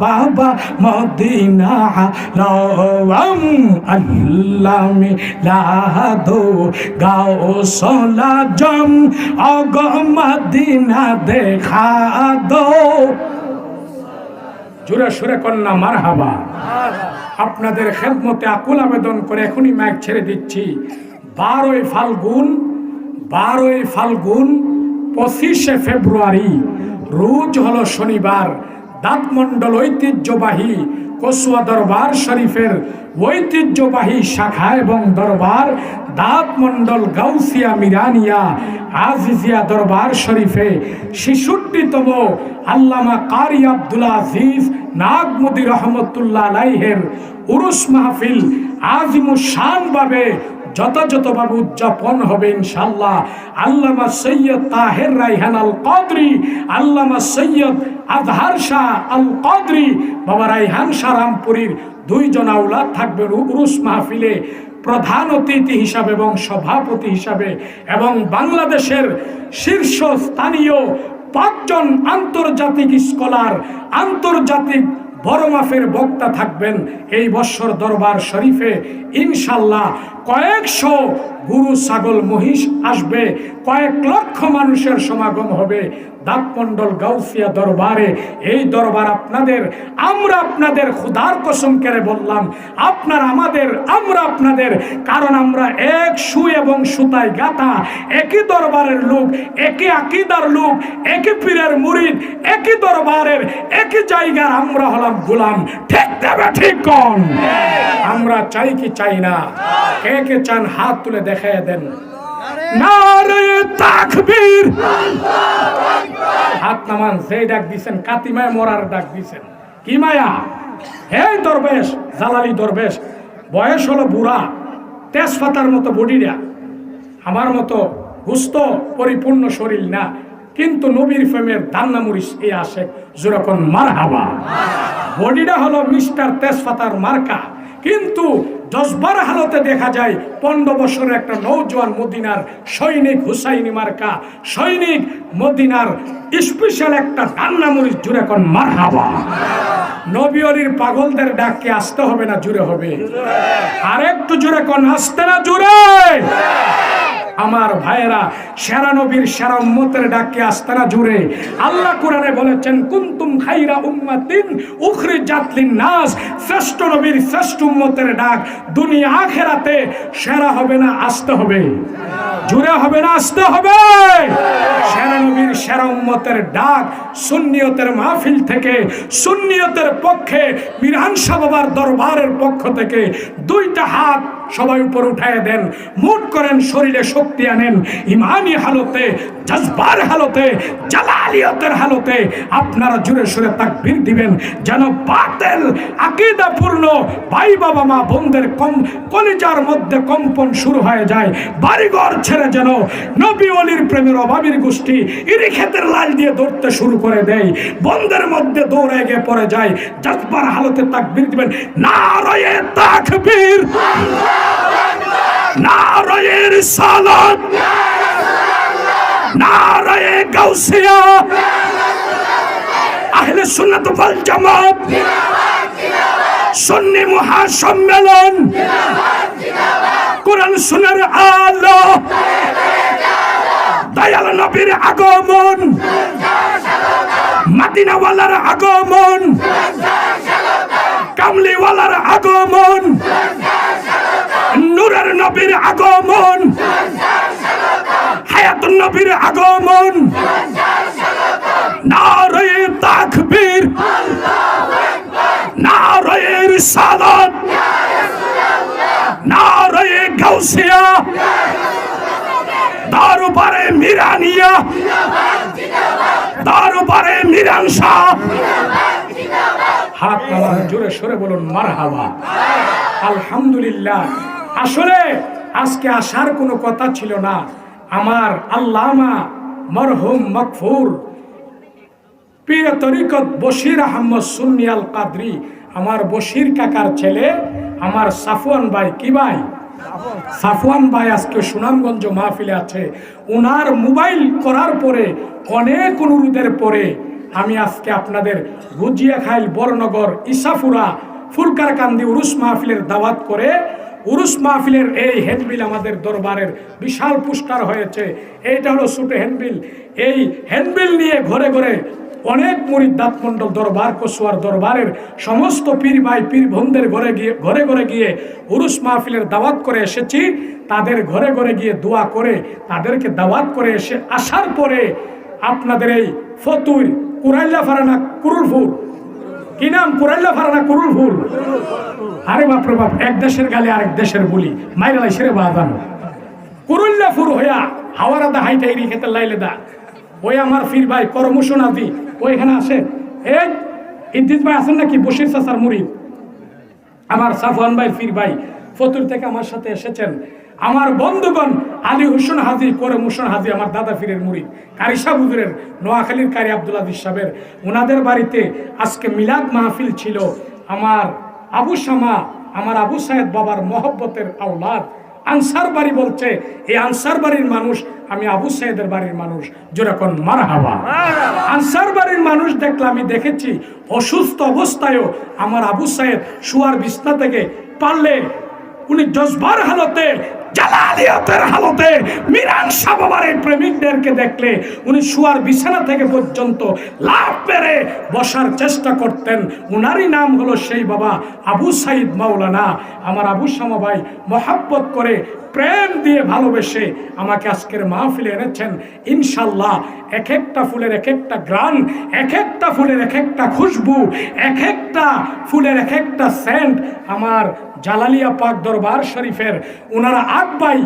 বাবা মদিনা আলম আল্লাহ মিলা দো গাউসুল আজম অগ মদিনা দেখা দো জোরে সুরে কন্যা মারহাবা। আপনাদের খেদমতে আকুল আবেদন করে এখনই মাইক ছেড়ে দিচ্ছি। 12 ফাল্গুন 25 ফেব্রুয়ারি রোজ হলো শনিবার দাঁতমন্ডল ঐতিহ্যবাহী কসুয়া দরবার শরীফের ঐতিহ্যবাহী শাখা এবং দরবার দাঁতমন্ডল গাউসিয়া মিরানিয়া আজিজিয়া দরবার শরীফে 66তম আল্লামা কারি আব্দুল আজিজ নাগমদি রহমতুল্লাহ আলাইহের উরুস মাহফিল আজিমুশ শান ভাবে যথাযথভাবে উদযাপন হবে ইনশাআল্লাহ। আল্লামা সৈয়দ তাহের রাইহান আল কদরি, আল্লামা সৈয়দ আজহার শাহ আল কদরি, বাবা রাইহান শাহ রামপুরীর 2 জন আওলাদ থাকবেন উরুস মাহফিলে প্রধান অতিথি হিসাবে এবং সভাপতি হিসাবে, এবং বাংলাদেশের শীর্ষস্থানীয় 5 জন আন্তর্জাতিক স্কলার, আন্তর্জাতিক বড় মাপের বক্তা থাকবেন এই বৎসর দরবার শরীফে ইনশাআল্লাহ। কয়েকশো গরু ছাগল মহিষ আসবে, কয়েক লক্ষ মানুষের সমাগম হবে দাঁতমন্ডল গাউসিয়া দরবারে। এই দরবার আপনাদের, আমরা আপনাদের খুদার কসম করে বললাম, আপনার আমাদের, আমরা আপনাদের, কারণ আমরা এক সুই এবং সুতায় গাঁথা, একই দরবারের লোক, একই আকীদার লোক, একই পীরের মুরিদ, একই দরবারের, একই জায়গার আমরা হলাম গোলাম। ঠিক দেবে ঠিক কোন? আমরা চাই কি চাই না? কে কে চান হাত তুলে দেখায় দেন। নারে তাকবীর, হাত নামান। সেই ডাক দিছেন কাতিমায় মরার ডাক দিছেন, কি মায়া? হে দরবেশ, জালালি দরবেশ, বয়স হলো বুড়া, তেজপাতার মতো বডিটা, আমার মতো হুস্ত পরিপূর্ণ শরীর না, কিন্তু নবীর প্রেমের দান্না মরিচ এই আসে যেরকম মারহাবা। বডিটা হলো মিস্টার তেজপাতার মার্কা, কিন্তু 10-12 হালতে দেখা যায় 15 বছরের একটা নৌজওয়ান মদিনার সৈনিক, হুসাইনি মার্কা সৈনিক, মদিনার স্পেশাল একটা দান্না মরিচ জুড়ে কোন মারহাবা। নবী ওলির পাগলদের ডাককে আসতে হবে না জুড়ে হবে? আর একটু জুড়ে কোন, আসতে না জুড়ে? আমার ভাইয়েরা, সেরা নবীর সেরা উম্মতের ডাককে আসতে না জুড়ে? আল্লাহ কোরআনে বলেছেন, কুনতুম খাইরা উম্মাতিন উখরিজাত লিন-নাস, শ্রেষ্ঠ নবীর শ্রেষ্ঠ উম্মতের ডাক দুনিয়া আখিরাতে সেরা হবে না, আসতে হবে। জুড়ে হবে না আসতে হবে? সেরা নবীর সেরা উম্মতের ডাক সুন্নিয়তের মাহফিল থেকে, সুন্নিয়তের পক্ষে মিরান শাহ বাবার দরবারের পক্ষ থেকে দুইটা হাত সবাই উপর উঠায় দেন, মুট করেন, শরীরে শক্তি আনেন, ইমানি হালতে, জজবার হালতে, জালালিয়তের হালতে আপনারা জুড়ে সুরে তাকবীর দিবেন, যেন বাতিল আকীদাপূর্ণ ভাই বাবা মা বোনদের কলিজার মধ্যে কম্পন শুরু হয়ে যায়। বাড়িঘর ছেড়ে যেন নবী ওলির প্রেমের অভাবীর গোষ্ঠী ইরি ক্ষেতের লাল দিয়ে দৌড়তে শুরু করে দেয়, বন্ধের মধ্যে দৌড়ে গিয়ে পড়ে যায়। জজবার হালতে তাকবীর দিবেন, নারায়ে তাকবীর, নারায়ে রিসালাত, নারায়ে গাউসিয়া, আহলে সুন্নাত ওয়াল জামাত, সুন্নি মহাসম্মেলন, কোরআন সুন্নাহর আলো, দয়াল নবীর আগমন, মদিনাওয়ালার আগমন, কামলিওয়ালার আগমন, নূরের নবীর আগমন, হায়াতুন নবীর আগমন, নারায়ে তাকবীর, নারায়ে রিসালাত, নারায়ে গাউসিয়া, দরবারে মিরানিয়া, দরবারে মিরান শাহ। হাত নামান, জোরে সরে বলুন মারহাবা। আলহামদুলিল্লাহ। আসলে আজকে আসার কোনো কথা ছিল না। আমার আল্লামা মরহুম মকফুর পীর তরিকত বশির আহমদ সুন্নি আল কাদরি, আমার বশির কাকার ছেলে, আমার সাফওয়ান ভাই, কি ভাই? সাফওয়ান ভাই আজকে সুনামগঞ্জ মাহফিলে আছে। ওনার মোবাইল করার পরে, অনেক অনুরোধের পরে আমি আজকে আপনাদের গুজিয়াখাইল, বরনগর, ইসাফুরা, ফুলকারকান্দি উরুস মাহফিলের দাওয়াত করে, উরুস মাহফিলের এই হ্যান্ডবিল আমাদের দরবারের বিশাল পুরস্কার হয়েছে। এইটা হলো ছোট হ্যান্ডবিল। এই হ্যান্ডবিল নিয়ে ঘরে ঘরে অনেক মুরিদ দাঁতমন্ডল দরবার, কসুয়ার দরবারের সমস্ত পীর ভাই পীর বোনদের ঘরে ঘরে গিয়ে উরুস মাহফিলের দাওয়াত করে এসেছি। তাদের ঘরে ঘরে গিয়ে দোয়া করে, তাদেরকে দাওয়াত করে আসার পরে আপনাদের এই ফতুর কুরাইল্লা ফারানা কুরুলফুল, কি নাম? কুরাইল্লা ফারানা কুরুলফুল। আরে বাপরে বাপ, এক দেশের গালে আরেক দেশের বলি, মাইরালাই সেরে বাদান কুরুল্লা ফুর হইয়া হাওয়ারাদা হাইটা ইরি খেতে লাইলে দা। ওই আমার ফির ভাই করমোশন আদি ওইখানে আসে। এই ইদ্দিস ভাই আছেন নাকি? বশির চাচার মুরিদ, আমার সাফওয়ান ভাই ফির ভাই ফতুর থেকে আমার সাথে এসেছেন। আমার বন্ধুগণ আলী হোসেন হাজি, করমোশন হাজি, আমার দাদা ফিরের মুরিদ, কারি সাহেব হুজুরের, নোয়াখালীর কারি আব্দুল আজিজ সাহেবের, ওনাদের বাড়িতে আজকে মিলাদ মাহফিল ছিল। আমার আবু শামা, আমার আবু সাহেদ বাবার মহব্বতের আওলাদ, আনসার বাড়ি বলছে, এই আনসার বাড়ির মানুষ, আমি আবু সাইদের বাড়ির মানুষ, যেরকম মারহাবা। আনসার বাড়ির মানুষ দেখলে আমি দেখেছি অসুস্থ অবস্থায়ও আমার আবু সাইদ শুয়ার বিছনা থেকে পারলে উনি জজবার হালতে, জালালিয়াতের হালতে মিরান শাহ বাবার এই প্রেমিকদেরকে দেখলে উনি শুয়ার বিছানা থেকে পর্যন্ত লাভ পেরে বসার চেষ্টা করতেন। উনারই নাম হলো সেই বাবা আবু সাইদ মাওলানা। আমার আবু শামা ভাই মহাব্বত করে, প্রেম দিয়ে ভালোবেসে আমাকে আজকের মাহফিলে এনেছেন। ইনশাল্লাহ এক একটা ফুলের এক একটা গ্রান, এক একটা ফুলের এক একটা খুশবু, এক একটা ফুলের এক একটা সেন্ট আমার জালালিয়া পাক দরবার শরীফের ওনারা 8 ভাই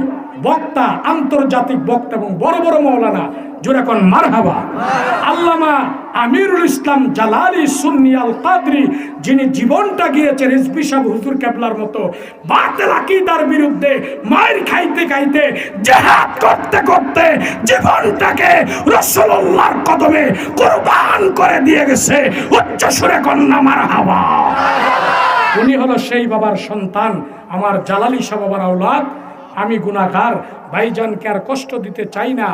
বক্তা, আন্তর্জাতিক বক্তা এবং বড় বড় মাওলানা, যেরকম মারহাবা। আল্লামা আমিরুল ইসলাম জালালি সুন্নি আল কাদরি, যিনি জীবনটা গিয়েছে রিজভী সাহেব হুজুর কেবলার মতো বাতিল আকীদার বিরুদ্ধে মার খাইতে খাইতে, জিহাদ করতে করতে জীবনটাকে রাসূলুল্লাহর কদমে কুরবান করে দিয়ে গেছে। উচ্চ সুরে কন্যা মারহাবা। উনি হলো সেই বাবার সন্তান, আমার জালালি শাহ বাবার আওলাদ। আমি গুনাহগার, ভাইজানকে আর কষ্ট দিতে চাই না।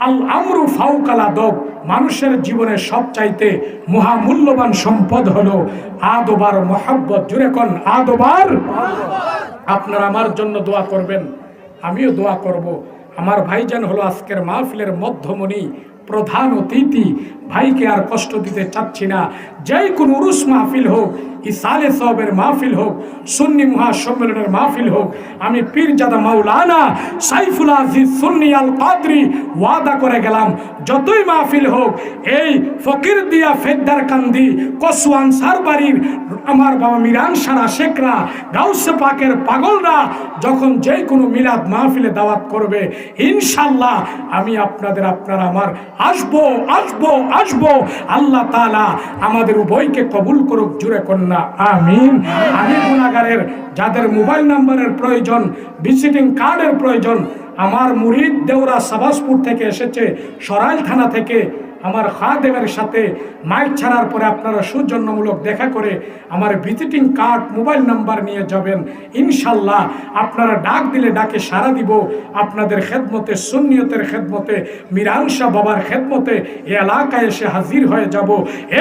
আল আমরু ফাওকাল আদব, মানুষের জীবনে সবচাইতে মহামূল্যবান সম্পদ হলো আদবার মহব্বত। জুড়ে কোন আদবার। আপনারা আমার জন্য দোয়া করবেন, আমিও দোয়া করব। আমার ভাইজান হলো আজকের মাহফিলের মধ্যমণি, প্রধান অতিথি। ভাইকে আর কষ্ট দিতে চাচ্ছি না। যেই কোন উরুস মাহফিল হোক, ইসালে সবের মাহফিল হোক, সুন্নি মহাসম্মেলনের মাহফিল হোক, আমি পীরজাদা মাওলানা সাইফুল আজিজ সুন্নি আল কাদরি ওয়াদা করে গেলাম, যতই মাহফিল হোক এই ফকির দিয়া ফেদ্দার কান্দি কসওয়ান সারবাড়ির আমার বাবা মিরান সারা শেখরা গাউসে পাকের পাগলরা যখন যে কোনো মিলাদ মাহফিলে দাওয়াত করবে, ইনশাল্লাহ আমি আপনারা আমার আসবো আসবো আসবো। আল্লাহ তাআলা আমাদের উভয়কে কবুল করুক, জুড়ে কন্যা আমিন। আমি গুনাহগারের যাদের মোবাইল নাম্বারের প্রয়োজন, ভিজিটিং কার্ডের প্রয়োজন, আমার মুরিদ দেওরা সাবাসপুর থেকে এসেছে, সরাইল থানা থেকে, আমার খাদেমের সাথে মাইক ছাড়ার পরে আপনারা সৌজন্যমূলক দেখা করে আমার ভিজিটিং কার্ড মোবাইল নাম্বার নিয়ে যাবেন। ইনশাল্লাহ আপনারা ডাক দিলে ডাকে সাড়া দিব, আপনাদের খেদমতে, সুন্নিয়তের খেদমতে, মিরান শাহ বাবার খেদমতে এই এলাকায় এসে হাজির হয়ে যাব।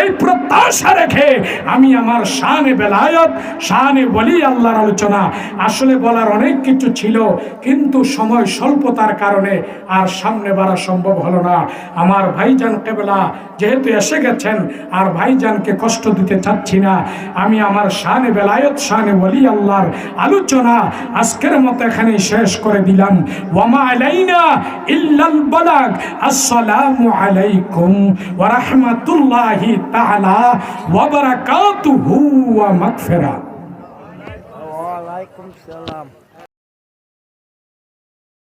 এই প্রত্যাশা রেখে আমি আমার শানে বেলায়ত, শানে ওলি আল্লাহর আলোচনা আসলে বলার অনেক কিছু ছিল, কিন্তু সময় স্বল্পতার কারণে আর সামনে বাড়া সম্ভব হলো না। আমার ভাইজান কেবলা যেহেতু এসে গেছেন, আর ভাইজানকে কষ্ট দিতে চাচ্ছি না, আমি আমার শানে বেলায়ত, শানে ওলি আল্লাহর আলোচনা আজকের মতো এখানে শেষ করে দিলাম। ওয়ামা আলাইনা ইল্লাল বালাগ। আসসালামু আলাইকুম ওয়া রাহমাতুল্লাহি তাআলা ওয়া বারাকাতুহু ওয়া মাগফিরা। ওয়ালাইকুম সালাম।